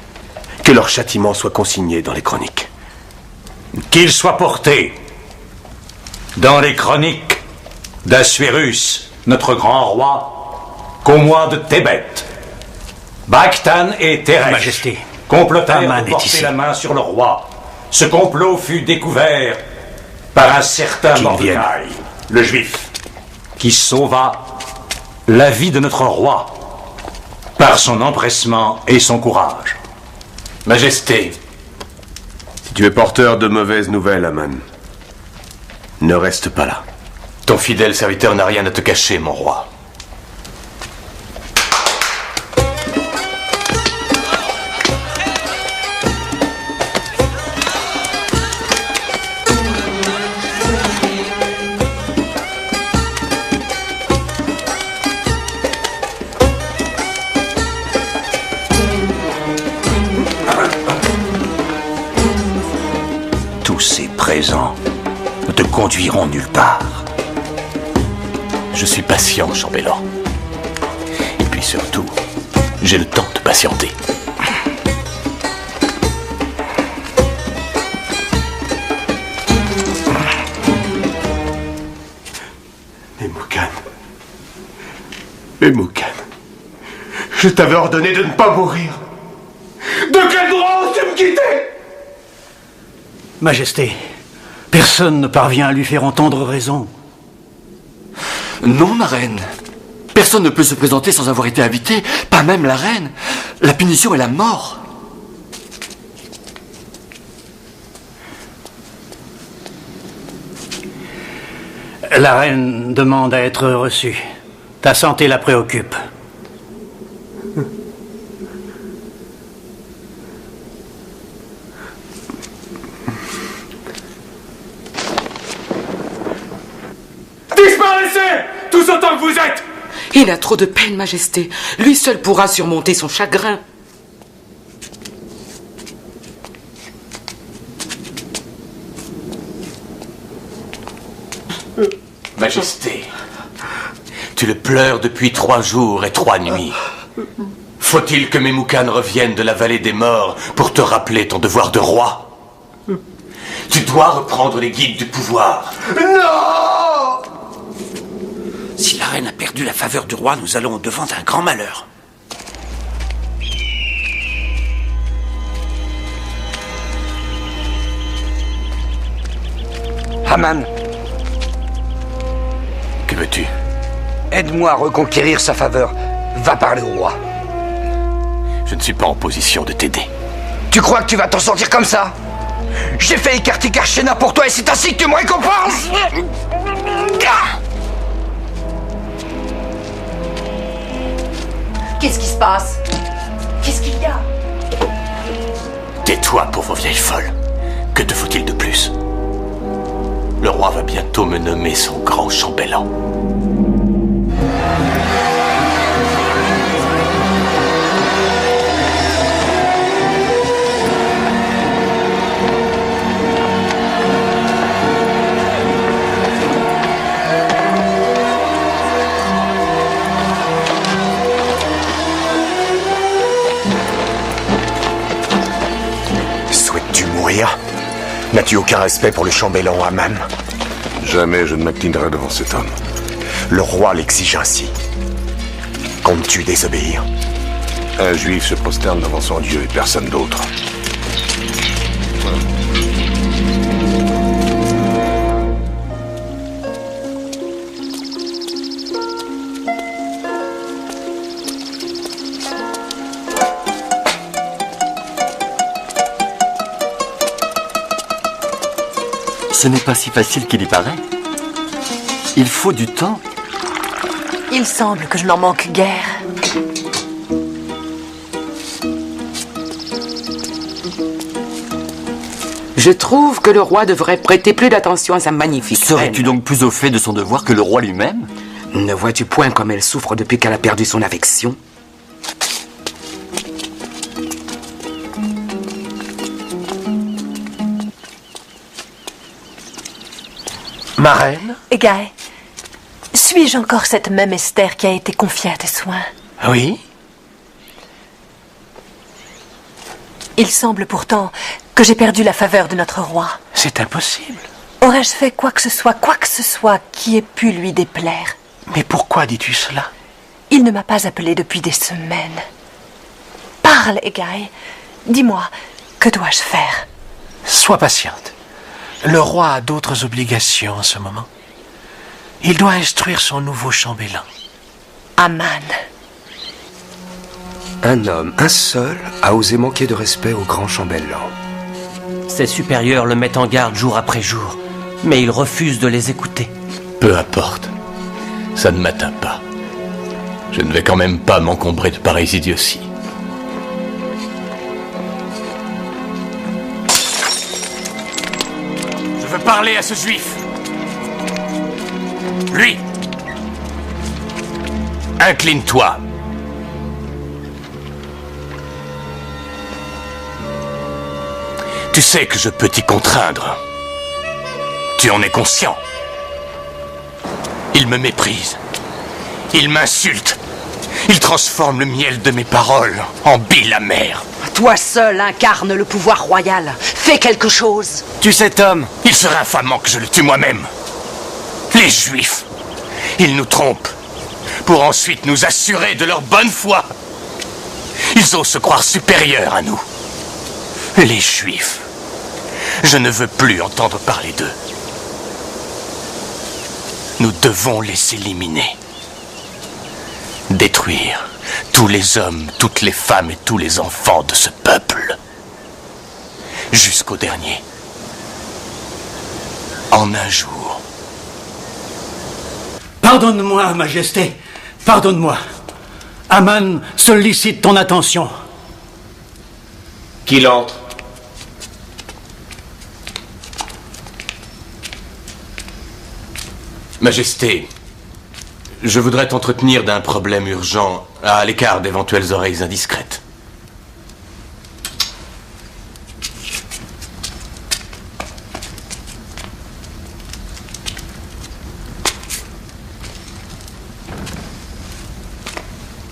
Que leur châtiment soit consigné dans les chroniques. Qu'il soit porté dans les chroniques d'Assuérus, notre grand roi, qu'au mois de Thébet, Bakhtan et Teresh, Majesté, complotèrent Aman de est porter ici. la main sur le roi. Ce complot fut découvert par un certain Mordecai, le juif, qui sauva la vie de notre roi par son empressement et son courage. Majesté. Si tu es porteur de mauvaises nouvelles, Aman, ne reste pas là. Ton fidèle serviteur n'a rien à te cacher, mon roi. Tous ces présents ne te conduiront nulle part. Je suis patient, chambellan. Et puis surtout, j'ai le temps de patienter. Memucan, je t'avais ordonné de ne pas mourir. De quel droit oses-tu me quitter? Majesté, personne ne parvient à lui faire entendre raison. Non, ma reine. Personne ne peut se présenter sans avoir été invité, pas même la reine. La punition est la mort. La reine demande à être reçue. Ta santé la préoccupe. Disparaissez! Tous autant que vous êtes! Il a trop de peine, Majesté. Lui seul pourra surmonter son chagrin. Majesté, tu le pleures depuis 3 jours et 3 nuits. Faut-il que Memucan revienne de la vallée des morts pour te rappeler ton devoir de roi? Tu dois reprendre les guides du pouvoir. Non! Si la reine a perdu la faveur du roi, nous allons au-devant d'un grand malheur. Haman, que veux-tu? Aide-moi à reconquérir sa faveur. Va parler au roi. Je ne suis pas en position de t'aider. Tu crois que tu vas t'en sortir comme ça? J'ai fait écarter Karshena pour toi et c'est ainsi que tu me récompenses. Qu'est-ce qui se passe? Qu'est-ce qu'il y a? Tais-toi, pauvre vieille folle. Que te faut-il de plus? Le roi va bientôt me nommer son grand chambellan. Souhaites-tu mourir? N'as-tu aucun respect pour le chambellan Haman? Jamais je ne m'inclinerai devant cet homme. Le roi l'exige ainsi. Comptes-tu désobéir? Un juif se prosterne devant son Dieu et personne d'autre. Ce n'est pas si facile qu'il y paraît. Il faut du temps. Il semble que je n'en manque guère. Je trouve que le roi devrait prêter plus d'attention à sa magnifique reine. Serais-tu donc plus au fait de son devoir que le roi lui-même? Ne vois-tu point comme elle souffre depuis qu'elle a perdu son affection? Ma reine? Egae, suis-je encore cette même Esther qui a été confiée à tes soins? Oui. Il semble pourtant que j'ai perdu la faveur de notre roi. C'est impossible. Aurais-je fait quoi que ce soit qui ait pu lui déplaire? Mais pourquoi dis-tu cela? Il ne m'a pas appelé depuis des semaines. Parle, Egae. Dis-moi, que dois-je faire? Sois patiente. Le roi a d'autres obligations en ce moment. Il doit instruire son nouveau chambellan. Haman. Un homme, un seul, a osé manquer de respect au grand chambellan. Ses supérieurs le mettent en garde jour après jour, mais il refuse de les écouter. Peu importe. Ça ne m'atteint pas. Je ne vais quand même pas m'encombrer de pareilles idioties. Je veux parler à ce juif. Lui. Incline-toi. Tu sais que je peux t'y contraindre. Tu en es conscient. Il me méprise. Il m'insulte. Il transforme le miel de mes paroles en bile amère. Toi seul incarne le pouvoir royal. Fais quelque chose. Tu cet homme, il serait infamant que je le tue moi-même. Les Juifs, ils nous trompent pour ensuite nous assurer de leur bonne foi. Ils osent se croire supérieurs à nous. Les Juifs, je ne veux plus entendre parler d'eux. Nous devons les éliminer. Détruire tous les hommes, toutes les femmes et tous les enfants de ce peuple. Jusqu'au dernier. En un jour. Pardonne-moi, Majesté. Pardonne-moi. Aman sollicite ton attention. Qu'il entre. Majesté, je voudrais t'entretenir d'un problème urgent à l'écart d'éventuelles oreilles indiscrètes.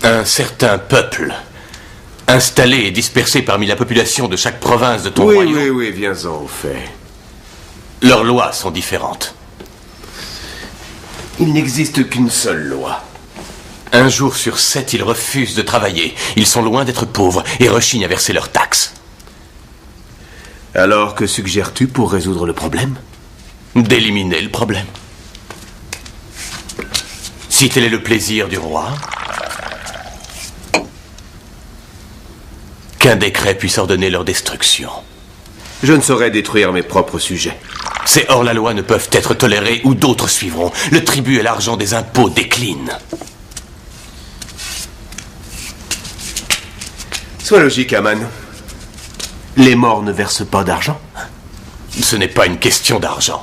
Un certain peuple, installé et dispersé parmi la population de chaque province de ton royaume... Oui, viens-en au fait. Leurs lois sont différentes. Il n'existe qu'une seule loi. Un jour sur 7, ils refusent de travailler. Ils sont loin d'être pauvres et rechignent à verser leurs taxes. Alors, que suggères-tu pour résoudre le problème? D'éliminer le problème. Si tel est le plaisir du roi, qu'un décret puisse ordonner leur destruction. Je ne saurais détruire mes propres sujets. Ces hors-la-loi ne peuvent être tolérés ou d'autres suivront. Le tribut et l'argent des impôts déclinent. Sois logique, Aman. Les morts ne versent pas d'argent? Ce n'est pas une question d'argent.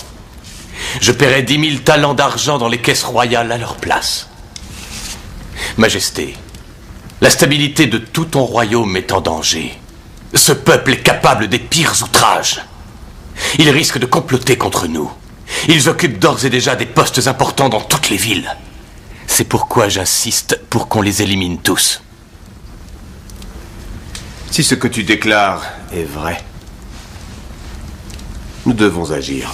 Je paierai 10 000 talents d'argent dans les caisses royales à leur place. Majesté, la stabilité de tout ton royaume est en danger. Ce peuple est capable des pires outrages. Ils risquent de comploter contre nous. Ils occupent d'ores et déjà des postes importants dans toutes les villes. C'est pourquoi j'insiste pour qu'on les élimine tous. Si ce que tu déclares est vrai, nous devons agir.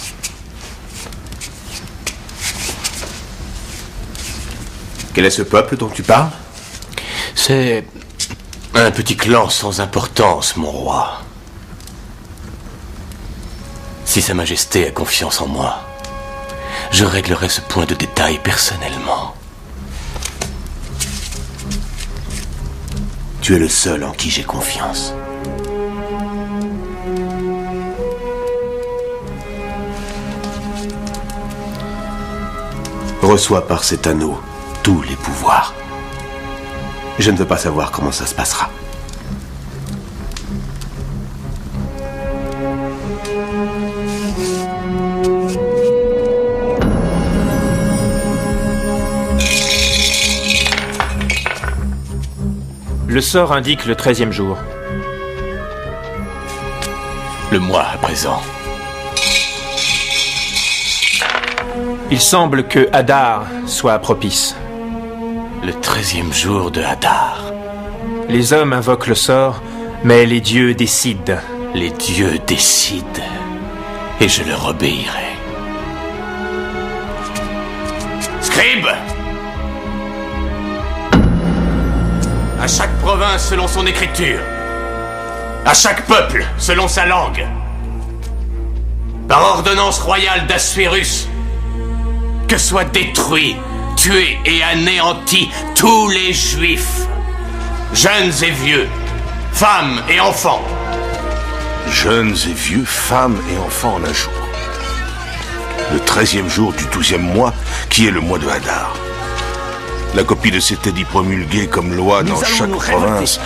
Quel est ce peuple dont tu parles? C'est un petit clan sans importance, mon roi. Si Sa Majesté a confiance en moi, je réglerai ce point de détail personnellement. Tu es le seul en qui j'ai confiance. Reçois par cet anneau tous les pouvoirs. Je ne veux pas savoir comment ça se passera. Le sort indique le 13e jour. Le mois à présent. Il semble que Hadar soit propice. Le 13e jour de Hadar. Les hommes invoquent le sort, mais les dieux décident. Les dieux décident, et je leur obéirai. Scribe! À chaque province selon son écriture. À chaque peuple selon sa langue. Par ordonnance royale d'Assuérus, que soient détruits, tués et anéantis tous les Juifs, jeunes et vieux, femmes et enfants. Jeunes et vieux, femmes et enfants en un jour. Le 13e jour du 12e mois, qui est le mois de Hadar. La copie de cet édit promulgué comme loi dans chaque province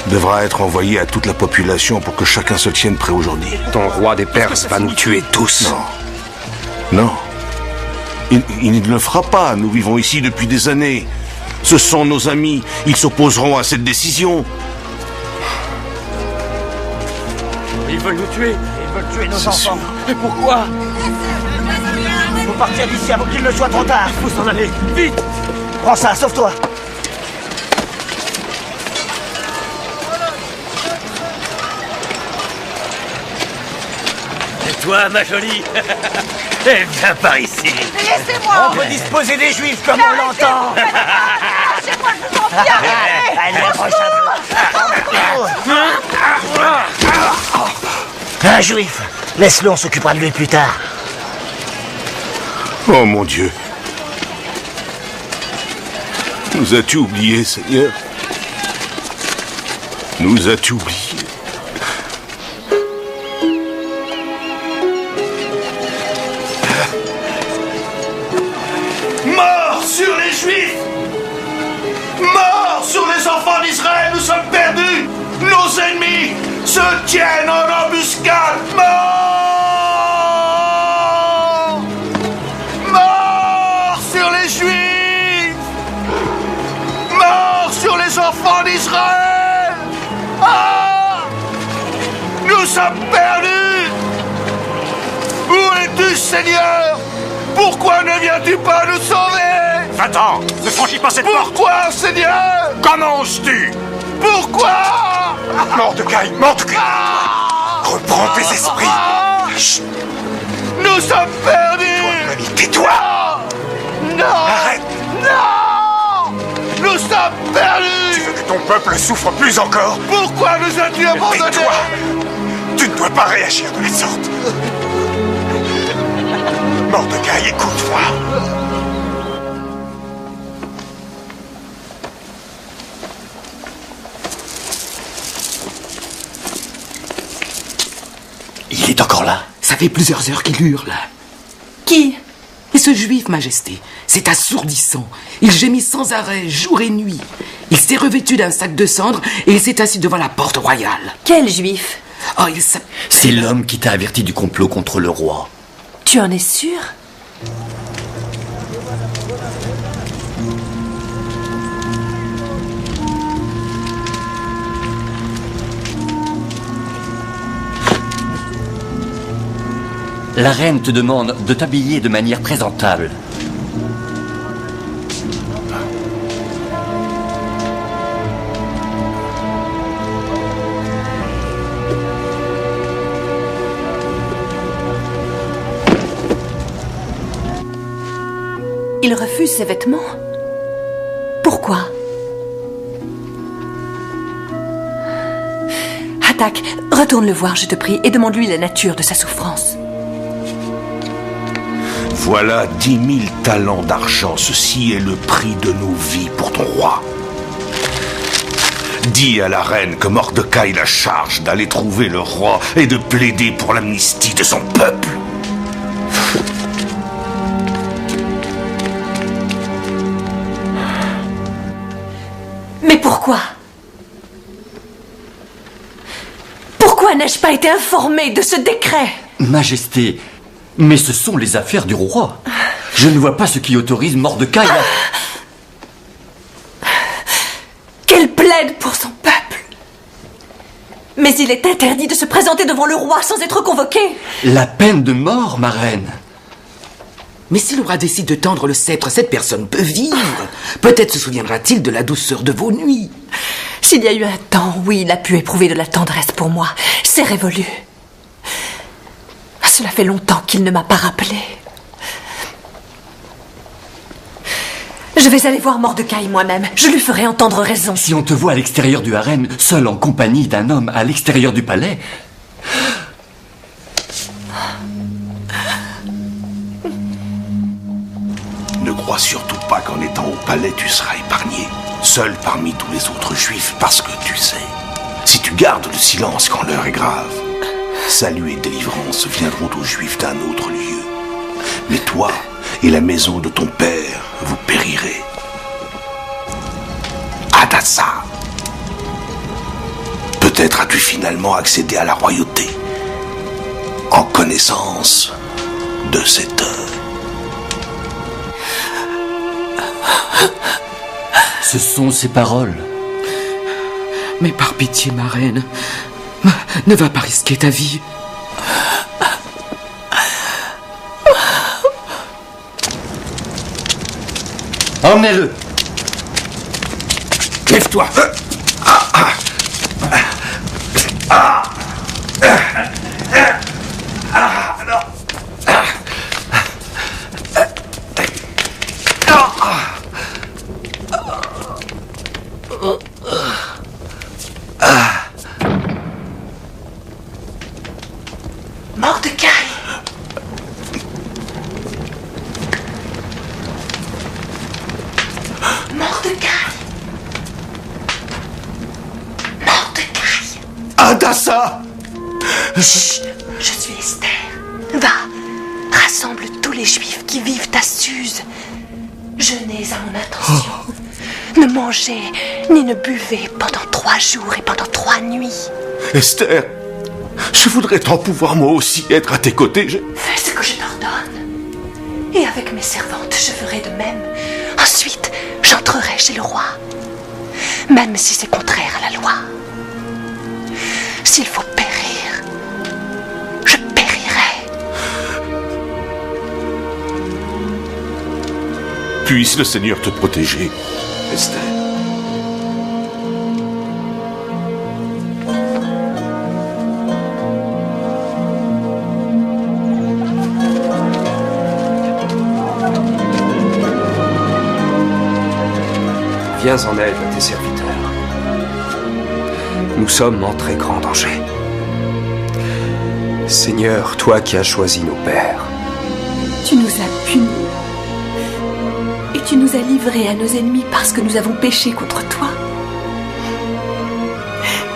devra être envoyée à toute la population pour que chacun se tienne prêt aujourd'hui. Ton roi des Perses va nous tuer tous. Non. Il ne le fera pas. Nous vivons ici depuis des années. Ce sont nos amis. Ils s'opposeront à cette décision. Ils veulent nous tuer. Ils veulent tuer nos enfants. Et pourquoi? Faut partir d'ici avant qu'il ne soit trop tard. Il faut s'en aller. Vite! Prends ça, sauve-toi. Et toi, ma jolie? Eh, viens par ici. Laissez-moi. On peut disposer des juifs comme on l'entend. Lâchez-moi, je vous en prie. Allez, approche un peu. Un juif. Laisse-le, on s'occupera de lui plus tard. Oh mon Dieu. Nous as-tu oublié, Seigneur? Nous as-tu oublié? Mort sur les Juifs! Mort sur les enfants d'Israël! Nous sommes perdus! Nos ennemis se tiennent en embuscade! Mort! Mort sur les Juifs! Mort sur les enfants d'Israël! Ah! Nous sommes perdus! Où es-tu, Seigneur? Pourquoi ne viens-tu pas nous sauver? Va-t'en! Ne franchis pas cette porte! Pourquoi, Seigneur? Comment oses-tu? Pourquoi? Mordecai! Reprends tes esprits! Chut. Nous sommes perdus! Tais-toi! Non! Arrête! Non! Nous sommes perdus! Tu veux que ton peuple souffre plus encore? Pourquoi nous as-tu abandonnés? Tais-toi! Tu ne dois pas réagir de la sorte! Mordecai, écoute-moi! Il est encore là. Ça fait plusieurs heures qu'il hurle. Qui? Et ce juif, Majesté, c'est assourdissant. Il gémit sans arrêt, jour et nuit. Il s'est revêtu d'un sac de cendres et il s'est assis devant la porte royale. Quel juif? Oh, il s'appelle... C'est l'homme qui t'a averti du complot contre le roi. Tu en es sûr? La reine te demande de t'habiller de manière présentable. Il refuse ses vêtements. Pourquoi? Hatak, retourne le voir, je te prie, et demande-lui la nature de sa souffrance. Voilà 10 000 talents d'argent. Ceci est le prix de nos vies pour ton roi. Dis à la reine que Mordecai la charge d'aller trouver le roi et de plaider pour l'amnistie de son peuple. Mais pourquoi? Pourquoi n'ai-je pas été informée de ce décret? Majesté, mais ce sont les affaires du roi. Je ne vois pas ce qui autorise Mordecai à... Qu'elle plaide pour son peuple. Mais il est interdit de se présenter devant le roi sans être convoqué. La peine de mort, ma reine. Mais si le roi décide de tendre le sceptre, cette personne peut vivre. Peut-être se souviendra-t-il de la douceur de vos nuits. S'il y a eu un temps, oui, il a pu éprouver de la tendresse pour moi. C'est révolu. Cela fait longtemps qu'il ne m'a pas rappelé. Je vais aller voir Mordecai moi-même. Je lui ferai entendre raison. Si on te voit à l'extérieur du harem, seul en compagnie d'un homme à l'extérieur du palais... Ne crois surtout pas qu'en étant au palais, tu seras épargné. Seul parmi tous les autres juifs, parce que tu sais, si tu gardes le silence quand l'heure est grave, salut et délivrance viendront aux juifs d'un autre lieu. Mais toi et la maison de ton père, vous périrez. Hadassah, peut-être as-tu finalement accédé à la royauté en connaissance de cette heure. Ce sont ces paroles. Mais par pitié, ma reine, ne va pas risquer ta vie. Emmenez-le. Lève-toi. Mordecai! Mordecai! Hadassah! Chut, je suis Esther. Va, rassemble tous les Juifs qui vivent à Suse. Jeûnez à mon intention. Ne mangez ni ne buvez pendant 3 jours et pendant 3 nuits. Esther, je voudrais tant pouvoir moi aussi être à tes côtés. Fais ce que je t'ordonne. Et avec mes servantes, je ferai de même. Ensuite, j'entrerai chez le roi. Même si c'est contraire à la loi. S'il faut périr, je périrai. Puisse le Seigneur te protéger, Esther. Viens en aide à tes serviteurs. Nous sommes en très grand danger. Seigneur, toi qui as choisi nos pères, Tu nous as punis. Et tu nous as livrés à nos ennemis parce que nous avons péché contre toi.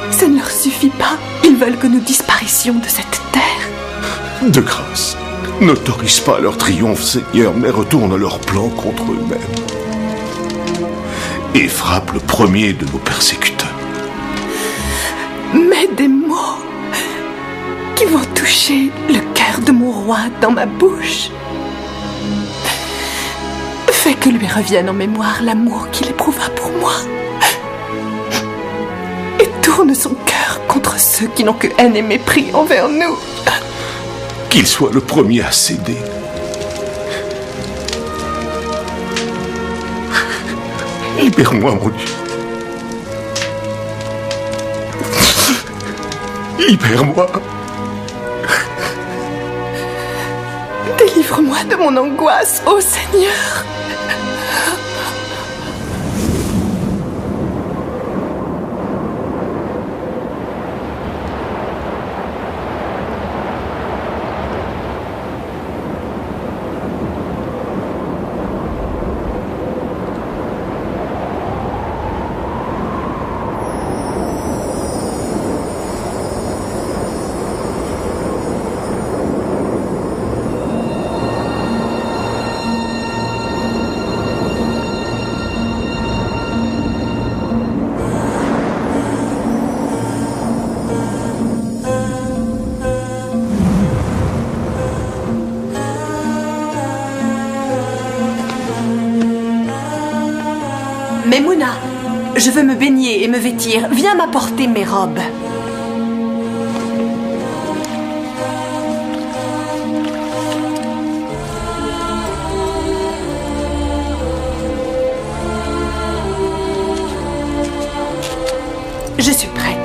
Ça ne leur suffit pas. Ils veulent que nous disparissions de cette terre. De grâce, n'autorise pas leur triomphe, Seigneur, mais retourne leur plan contre eux-mêmes. Et frappe le premier de nos persécuteurs. Mets des mots qui vont toucher le cœur de mon roi dans ma bouche. Fais que lui revienne en mémoire l'amour qu'il éprouva pour moi. Et tourne son cœur contre ceux qui n'ont que haine et mépris envers nous. Qu'il soit le premier à céder. Libère-moi, mon Dieu. Libère-moi. Délivre-moi de mon angoisse, ô Seigneur. Memouna, je veux me baigner et me vêtir. Viens m'apporter mes robes. Je suis prête.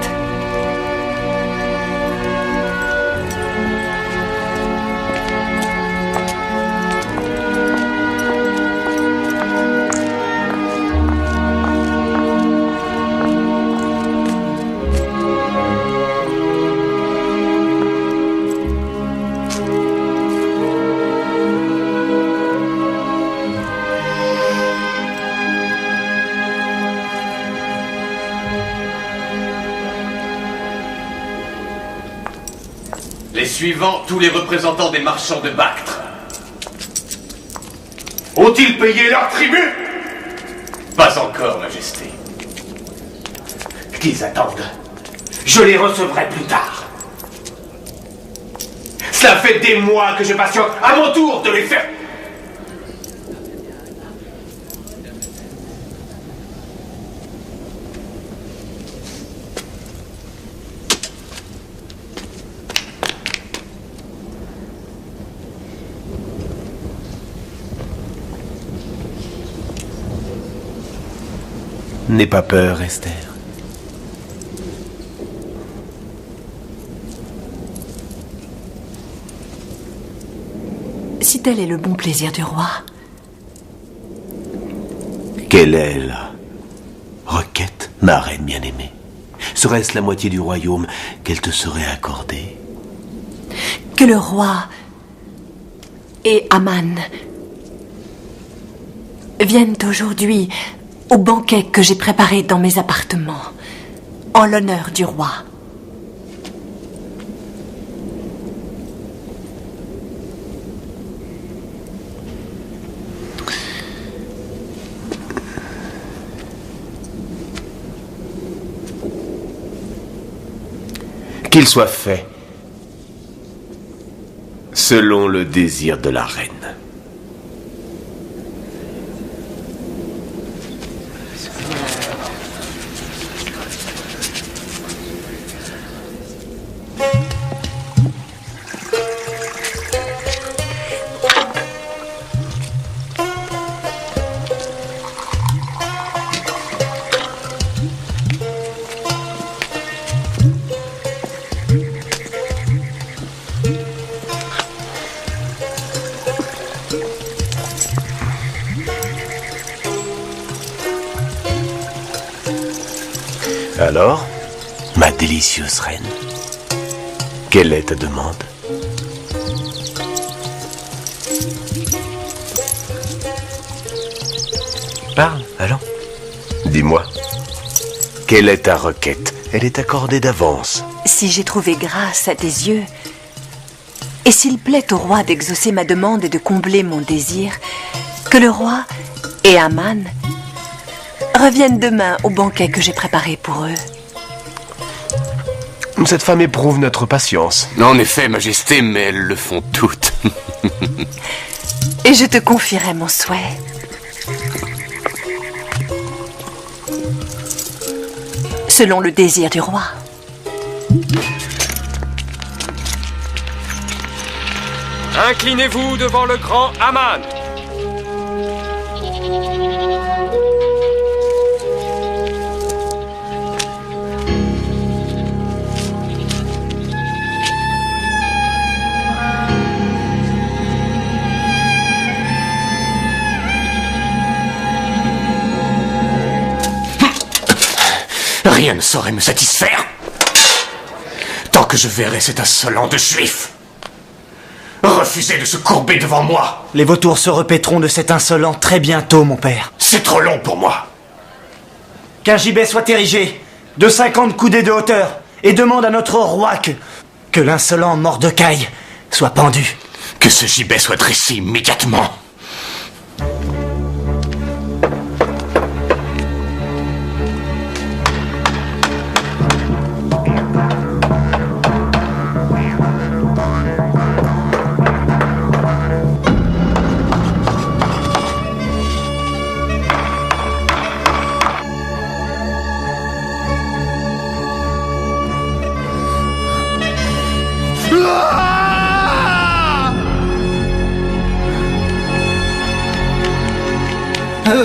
Les suivants, tous les représentants des marchands de Bactre. Ont-ils payé leur tribut? Pas encore, Majesté. Qu'ils attendent. Je les recevrai plus tard. Cela fait des mois que je patiente à mon tour de les faire. N'aie pas peur, Esther. Si tel est le bon plaisir du roi. Quelle est la requête, ma reine bien-aimée? Serait-ce la moitié du royaume qu'elle te serait accordée? Que le roi et Aman viennent aujourd'hui au banquet que j'ai préparé dans mes appartements, en l'honneur du roi. Qu'il soit fait selon le désir de la reine. Alors, ma délicieuse reine, quelle est ta demande? Parle, allons. Dis-moi, quelle est ta requête? Elle est accordée d'avance. Si j'ai trouvé grâce à tes yeux, et s'il plaît au roi d'exaucer ma demande et de combler mon désir, que le roi et Aman reviennent demain au banquet que j'ai préparé pour eux. Cette femme éprouve notre patience. En effet, Majesté, mais elles le font toutes. Et je te confierai mon souhait. Selon le désir du roi. Inclinez-vous devant le grand Aman. Rien ne saurait me satisfaire tant que je verrai cet insolent de juif refuser de se courber devant moi. Les vautours se repéteront de cet insolent très bientôt, mon père. C'est trop long pour moi. Qu'un gibet soit érigé de 50 coudées de hauteur et demande à notre roi que l'insolent Mordecai soit pendu. Que ce gibet soit dressé immédiatement.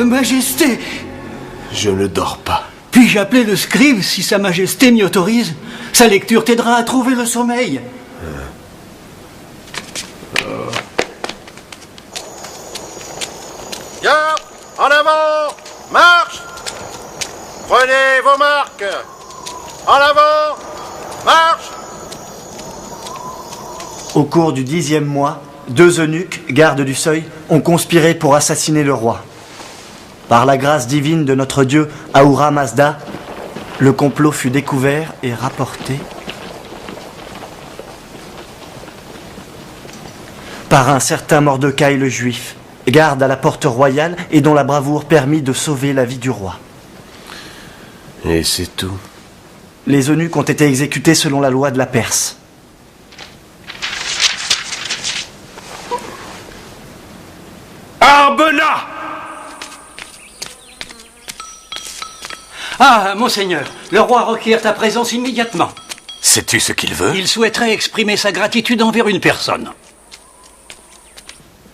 Majesté! Je ne dors pas. Puis-je appeler le scribe si Sa Majesté m'y autorise? Sa lecture t'aidera à trouver le sommeil. Garde, en avant, marche. Prenez vos marques. En avant, marche. Au cours du 10e mois, 2 eunuques, gardes du seuil, ont conspiré pour assassiner le roi. Par la grâce divine de notre Dieu Ahura Mazda, le complot fut découvert et rapporté par un certain Mordecai le Juif, garde à la porte royale et dont la bravoure permit de sauver la vie du roi. Et c'est tout. Les eunuques ont été exécutés selon la loi de la Perse. Arbena! Ah, monseigneur, le roi requiert ta présence immédiatement. Sais-tu ce qu'il veut? Il souhaiterait exprimer sa gratitude envers une personne.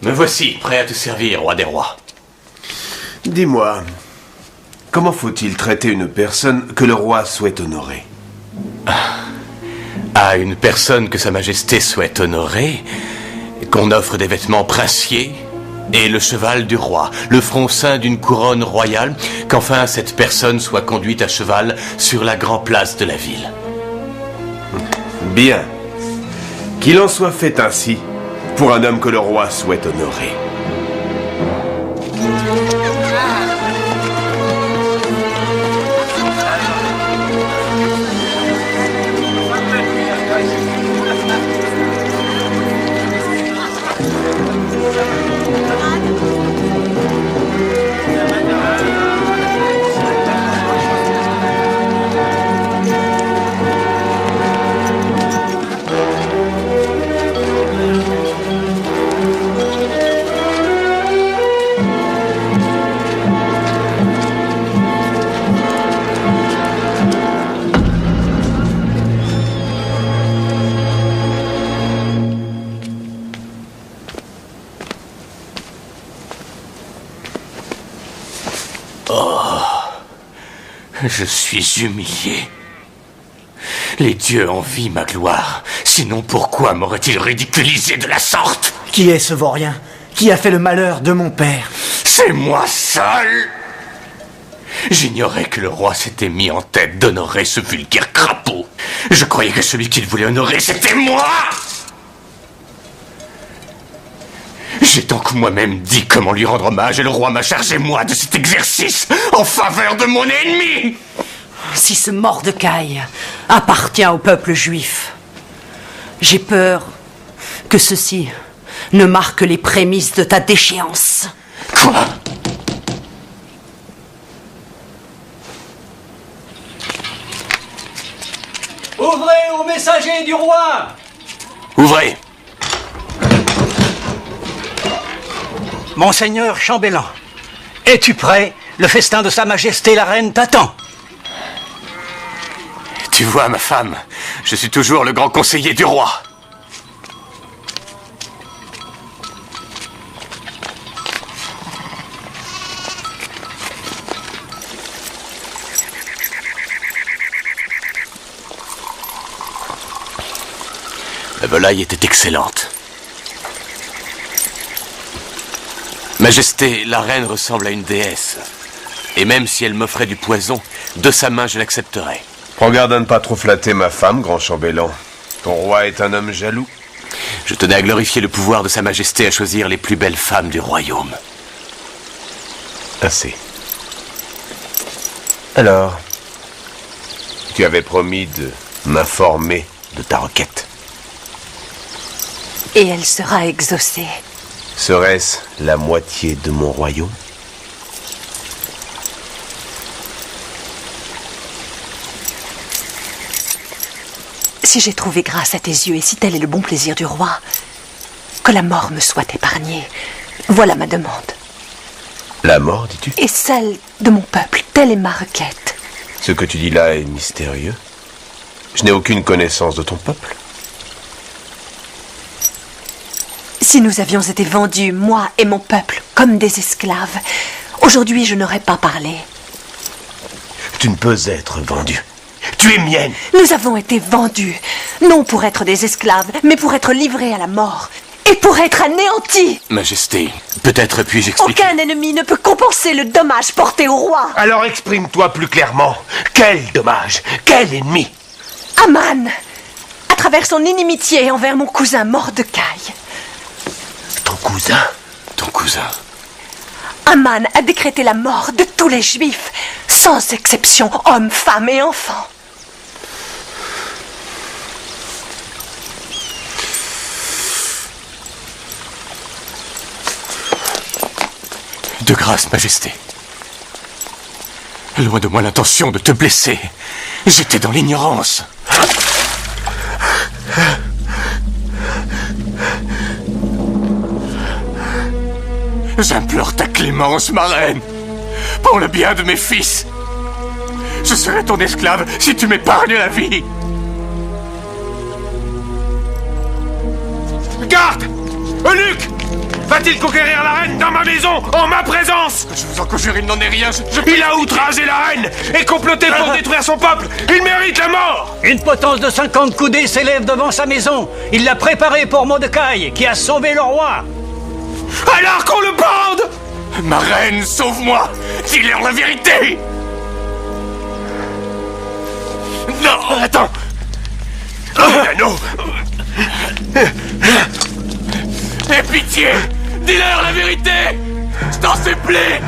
Me voici, prêt à te servir, roi des rois. Dis-moi, comment faut-il traiter une personne que le roi souhaite honorer? À une personne que Sa Majesté souhaite honorer, qu'on offre des vêtements princiers et le cheval du roi, le fronçin d'une couronne royale, qu'enfin cette personne soit conduite à cheval sur la grande place de la ville. Bien. Qu'il en soit fait ainsi pour un homme que le roi souhaite honorer. Je suis humilié. Les dieux envient ma gloire. Sinon, pourquoi m'auraient-ils ridiculisé de la sorte? Qui est ce vaurien? Qui a fait le malheur de mon père? C'est moi seul! J'ignorais que le roi s'était mis en tête d'honorer ce vulgaire crapaud. Je croyais que celui qu'il voulait honorer, c'était moi! J'ai donc moi-même dit comment lui rendre hommage et le roi m'a chargé, moi, de cet exercice en faveur de mon ennemi! Si ce Mordecai appartient au peuple juif, j'ai peur que ceci ne marque les prémices de ta déchéance. Quoi? Ouvrez aux messagers du roi! Ouvrez! Monseigneur Chambellan, es-tu prêt? Le festin de Sa Majesté la Reine t'attend. Tu vois, ma femme, je suis toujours le grand conseiller du roi. La volaille était excellente. Majesté, la reine ressemble à une déesse. Et même si elle m'offrait du poison, de sa main je l'accepterais. Prends garde à ne pas trop flatter ma femme, grand chambellan. Ton roi est un homme jaloux. Je tenais à glorifier le pouvoir de Sa Majesté à choisir les plus belles femmes du royaume. Assez. Alors, tu avais promis de m'informer de ta requête. Et elle sera exaucée. Serait-ce la moitié de mon royaume? Si j'ai trouvé grâce à tes yeux et si tel est le bon plaisir du roi, que la mort me soit épargnée. Voilà ma demande. La mort, dis-tu? Et celle de mon peuple, telle est ma requête. Ce que tu dis là est mystérieux. Je n'ai aucune connaissance de ton peuple. Si nous avions été vendus, moi et mon peuple, comme des esclaves, aujourd'hui je n'aurais pas parlé. Tu ne peux être vendu. Tu es mienne. Nous avons été vendus, non pour être des esclaves, mais pour être livrés à la mort. Et pour être anéantis. Majesté, peut-être puis-je expliquer... Aucun ennemi ne peut compenser le dommage porté au roi. Alors exprime-toi plus clairement. Quel dommage? Quel ennemi? Aman, à travers son inimitié envers mon cousin Mordecai. Ton cousin? Ton cousin? Aman a décrété la mort de tous les Juifs, sans exception, hommes, femmes et enfants. De grâce, Majesté. Loin de moi l'intention de te blesser. J'étais dans l'ignorance. J'implore ta clémence, ma reine, pour le bien de mes fils. Je serai ton esclave si tu m'épargnes la vie. Garde! Eunuque! Va-t-il conquérir la reine dans ma maison, en ma présence? Je vous en conjure, il n'en est rien. Il a outragé la reine et comploté pour détruire son peuple. Il mérite la mort! Une potence de 50 coudées s'élève devant sa maison. Il l'a préparée pour Mordecai, qui a sauvé le roi. Alors qu'on le bande! Ma reine, sauve-moi! Dis-leur la vérité! Non! Attends! L'anneau! Aie pitié! Dis-leur la vérité! Je t'en supplie!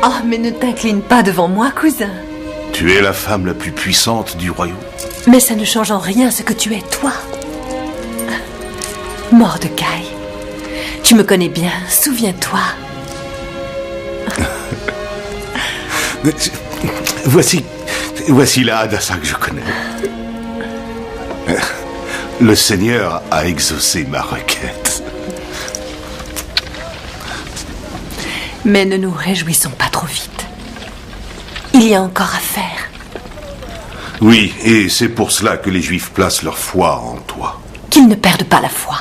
Oh, mais ne t'incline pas devant moi, cousin. Tu es la femme la plus puissante du royaume. Mais ça ne change en rien ce que tu es, toi. Mordecai, tu me connais bien, souviens-toi. Voici la Hadassah que je connais. Le Seigneur a exaucé ma requête. Mais ne nous réjouissons pas trop vite. Il y a encore à faire. Oui, et c'est pour cela que les Juifs placent leur foi en toi. Qu'ils ne perdent pas la foi.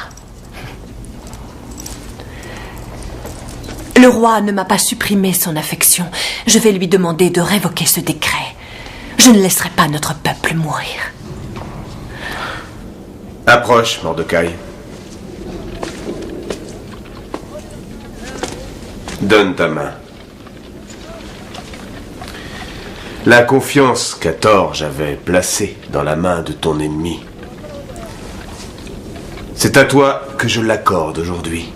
Le roi ne m'a pas supprimé son affection. Je vais lui demander de révoquer ce décret. Je ne laisserai pas notre peuple mourir. Approche, Mordecai. Donne ta main. La confiance qu'Hathor avait placée dans la main de ton ennemi, c'est à toi que je l'accorde aujourd'hui.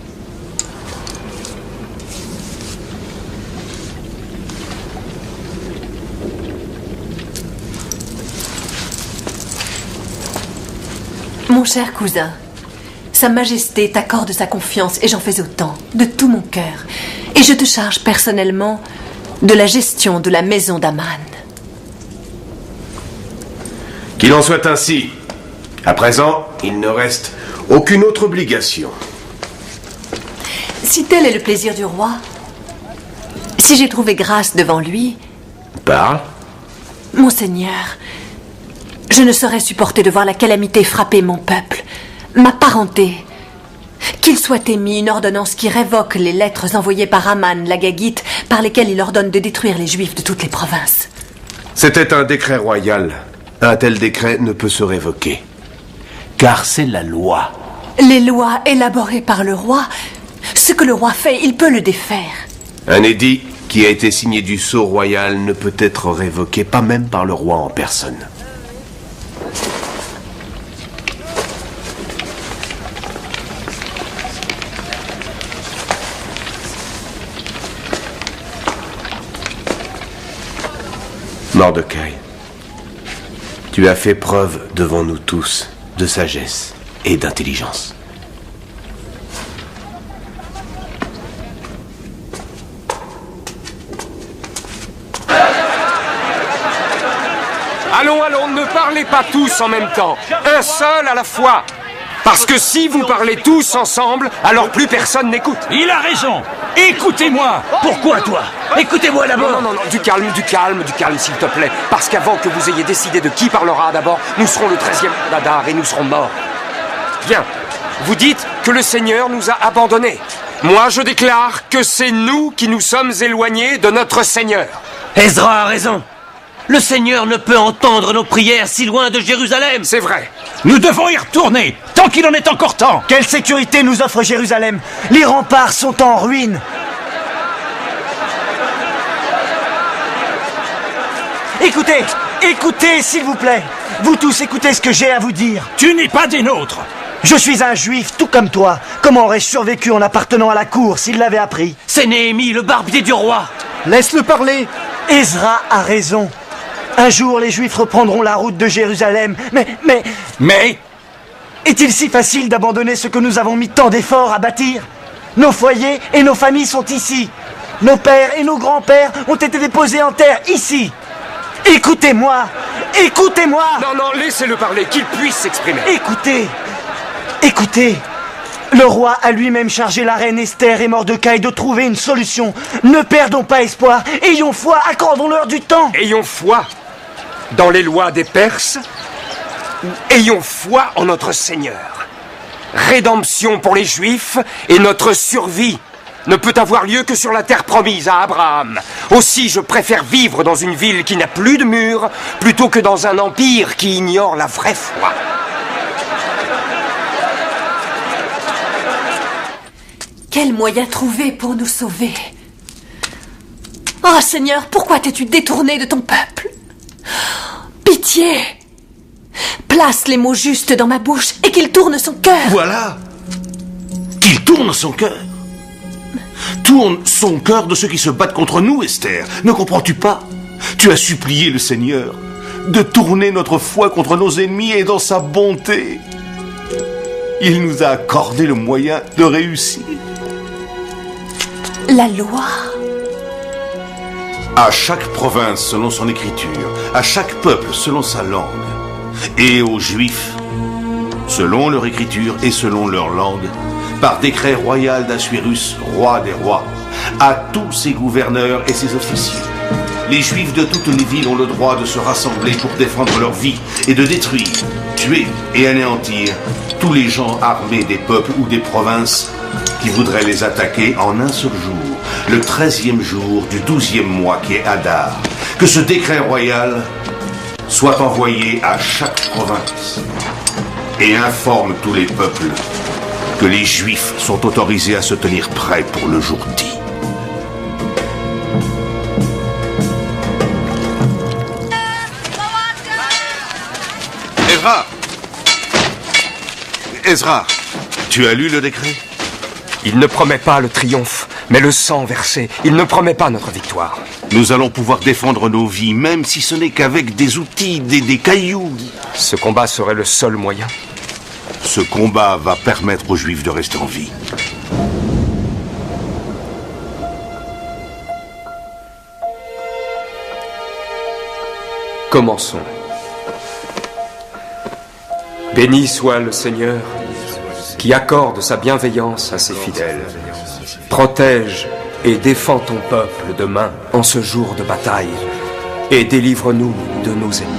Mon cher cousin, Sa Majesté t'accorde sa confiance et j'en fais autant, de tout mon cœur. Et je te charge personnellement de la gestion de la maison d'Aman. Qu'il en soit ainsi. À présent, il ne reste aucune autre obligation. Si tel est le plaisir du roi, si j'ai trouvé grâce devant lui... Parle. Monseigneur, je ne saurais supporter de voir la calamité frapper mon peuple, ma parenté. Qu'il soit émis une ordonnance qui révoque les lettres envoyées par Aman l'Agagite, par lesquelles il ordonne de détruire les Juifs de toutes les provinces. C'était un décret royal. Un tel décret ne peut se révoquer. Car c'est la loi. Les lois élaborées par le roi, ce que le roi fait, il peut le défaire. Un édit qui a été signé du sceau royal ne peut être révoqué, pas même par le roi en personne. Mordecai, tu as fait preuve devant nous tous de sagesse et d'intelligence. Allons, allons, ne parlez pas tous en même temps. Un seul à la fois. Parce que si vous parlez tous ensemble, alors plus personne n'écoute. Il a raison. Écoutez-moi. Pourquoi toi? Écoutez-moi d'abord. Non, du calme, s'il te plaît. Parce qu'avant que vous ayez décidé de qui parlera d'abord, nous serons le 13e d'Adar et nous serons morts. Bien. Vous dites que le Seigneur nous a abandonnés. Moi, je déclare que c'est nous qui nous sommes éloignés de notre Seigneur. Ezra a raison. Le Seigneur ne peut entendre nos prières si loin de Jérusalem. C'est vrai. Nous devons y retourner, tant qu'il en est encore temps. Quelle sécurité nous offre Jérusalem? Les remparts sont en ruine. Écoutez, s'il vous plaît. Vous tous, écoutez ce que j'ai à vous dire. Tu n'es pas des nôtres. Je suis un juif, tout comme toi. Comment aurais-je survécu en appartenant à la cour s'il l'avait appris? C'est Néhémie, le barbier du roi. Laisse-le parler. Ezra a raison. Un jour, les Juifs reprendront la route de Jérusalem. Mais est-il si facile d'abandonner ce que nous avons mis tant d'efforts à bâtir? Nos foyers et nos familles sont ici. Nos pères et nos grands-pères ont été déposés en terre ici. Écoutez-moi. Non, laissez-le parler, qu'il puisse s'exprimer. Écoutez. Le roi a lui-même chargé la reine Esther et Mordecai de trouver une solution. Ne perdons pas espoir. Ayons foi, accordons-leur du temps. Ayons foi dans les lois des Perses. Ayons foi en notre Seigneur. Rédemption pour les Juifs et notre survie ne peut avoir lieu que sur la terre promise à Abraham. Aussi, je préfère vivre dans une ville qui n'a plus de murs plutôt que dans un empire qui ignore la vraie foi. Quel moyen trouver pour nous sauver? Oh Seigneur, pourquoi t'es-tu détourné de ton peuple? Pitié! Place les mots justes dans ma bouche et qu'il tourne son cœur. Voilà! Qu'il tourne son cœur. Tourne son cœur de ceux qui se battent contre nous, Esther. Ne comprends-tu pas? Tu as supplié le Seigneur de tourner notre foi contre nos ennemis et dans sa bonté, il nous a accordé le moyen de réussir. La loi. À chaque province selon son écriture, à chaque peuple selon sa langue, et aux Juifs, selon leur écriture et selon leur langue, par décret royal d'Assuérus, roi des rois, à tous ses gouverneurs et ses officiers. Les Juifs de toutes les villes ont le droit de se rassembler pour défendre leur vie et de détruire, tuer et anéantir tous les gens armés des peuples ou des provinces qui voudraient les attaquer en un seul jour, le 13e jour du 12e mois qui est Adar. Que ce décret royal soit envoyé à chaque province et informe tous les peuples que les Juifs sont autorisés à se tenir prêts pour le jour dit. Ezra, tu as lu le décret? Il ne promet pas le triomphe, mais le sang versé. Il ne promet pas notre victoire. Nous allons pouvoir défendre nos vies, même si ce n'est qu'avec des outils, des cailloux. Ce combat serait le seul moyen. Ce combat va permettre aux Juifs de rester en vie. Commençons. Béni soit le Seigneur qui accorde sa bienveillance à ses fidèles. Protège et défends ton peuple demain en ce jour de bataille et délivre-nous de nos ennemis.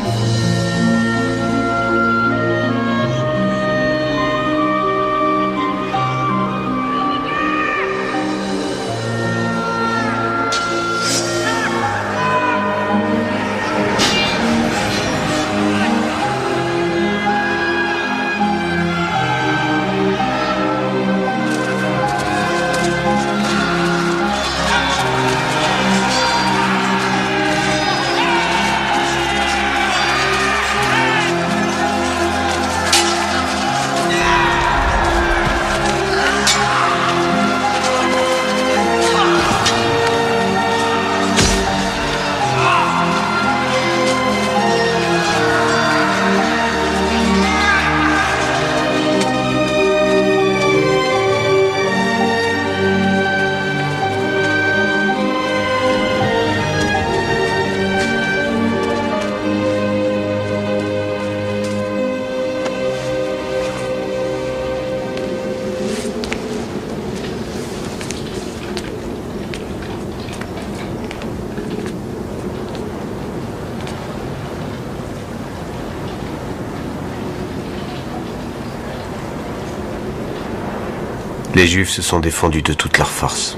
Les Juifs se sont défendus de toute leur force.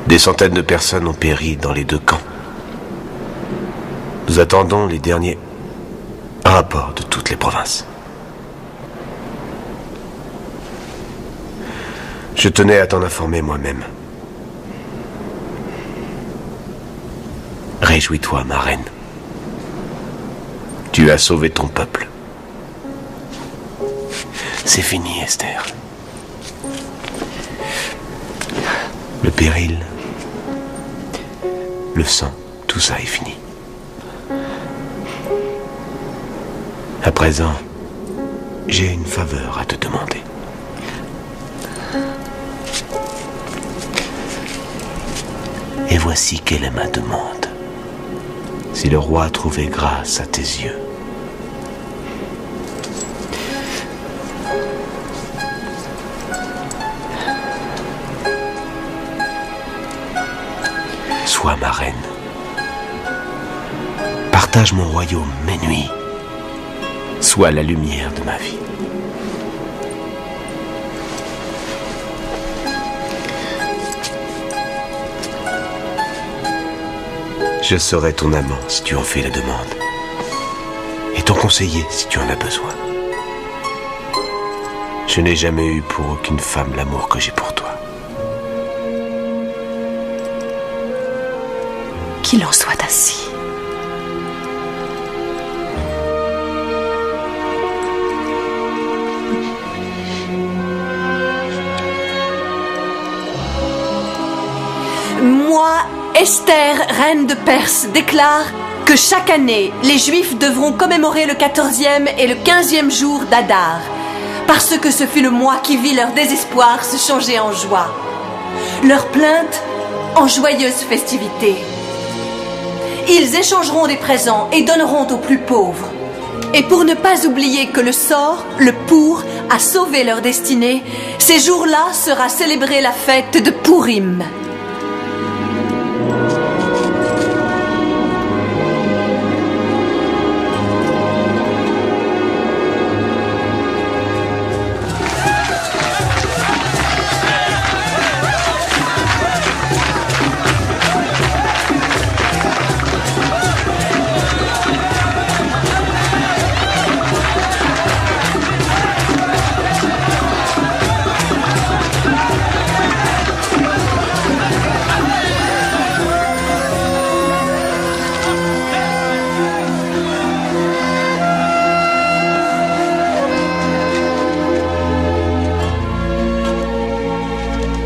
Des centaines de personnes ont péri dans les deux camps. Nous attendons les derniers rapports de toutes les provinces. Je tenais à t'en informer moi-même. Réjouis-toi, ma reine. Tu as sauvé ton peuple. C'est fini, Esther. Le péril, le sang, tout ça est fini. À présent, j'ai une faveur à te demander. Et voici quelle est ma demande. Si le roi trouvait grâce à tes yeux, sois ma reine. Partage mon royaume mes nuits. Sois la lumière de ma vie. Je serai ton amant si tu en fais la demande. Et ton conseiller si tu en as besoin. Je n'ai jamais eu pour aucune femme l'amour que j'ai pour toi. Qu'il en soit ainsi. Moi, Esther, reine de Perse, déclare que chaque année, les Juifs devront commémorer le 14e et le 15e jour d'Adar, parce que ce fut le mois qui vit leur désespoir se changer en joie. Leurs plaintes en joyeuses festivités. Ils échangeront des présents et donneront aux plus pauvres. Et pour ne pas oublier que le sort, le pour, a sauvé leur destinée, ces jours-là sera célébrée la fête de Purim.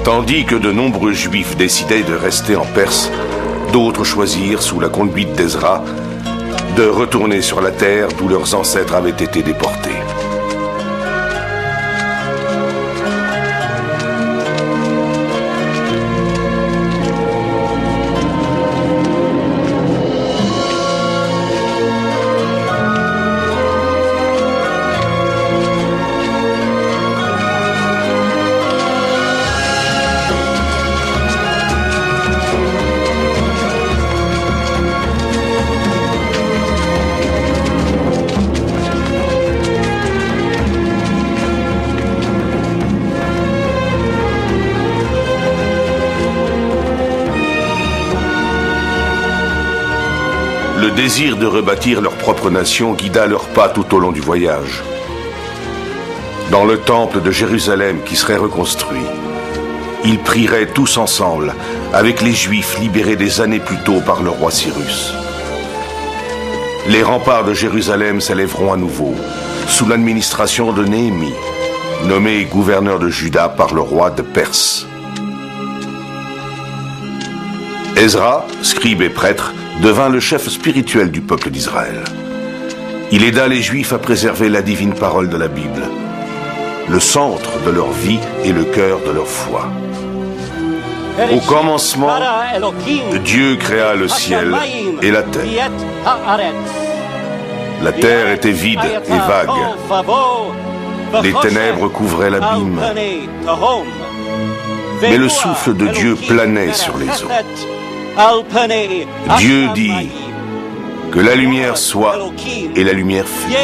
Tandis que de nombreux Juifs décidaient de rester en Perse, d'autres choisirent, sous la conduite d'Ezra, de retourner sur la terre d'où leurs ancêtres avaient été déportés. Le désir de rebâtir leur propre nation guida leurs pas tout au long du voyage. Dans le temple de Jérusalem qui serait reconstruit, ils prieraient tous ensemble avec les Juifs libérés des années plus tôt par le roi Cyrus. Les remparts de Jérusalem s'élèveront à nouveau, sous l'administration de Néhémie, nommé gouverneur de Juda par le roi de Perse. Ezra, scribe et prêtre, devint le chef spirituel du peuple d'Israël. Il aida les Juifs à préserver la divine parole de la Bible, le centre de leur vie et le cœur de leur foi. Au commencement, Dieu créa le ciel et la terre. La terre était vide et vague. Les ténèbres couvraient l'abîme. Mais le souffle de Dieu planait sur les eaux. Dieu dit que la lumière soit, et la lumière fut.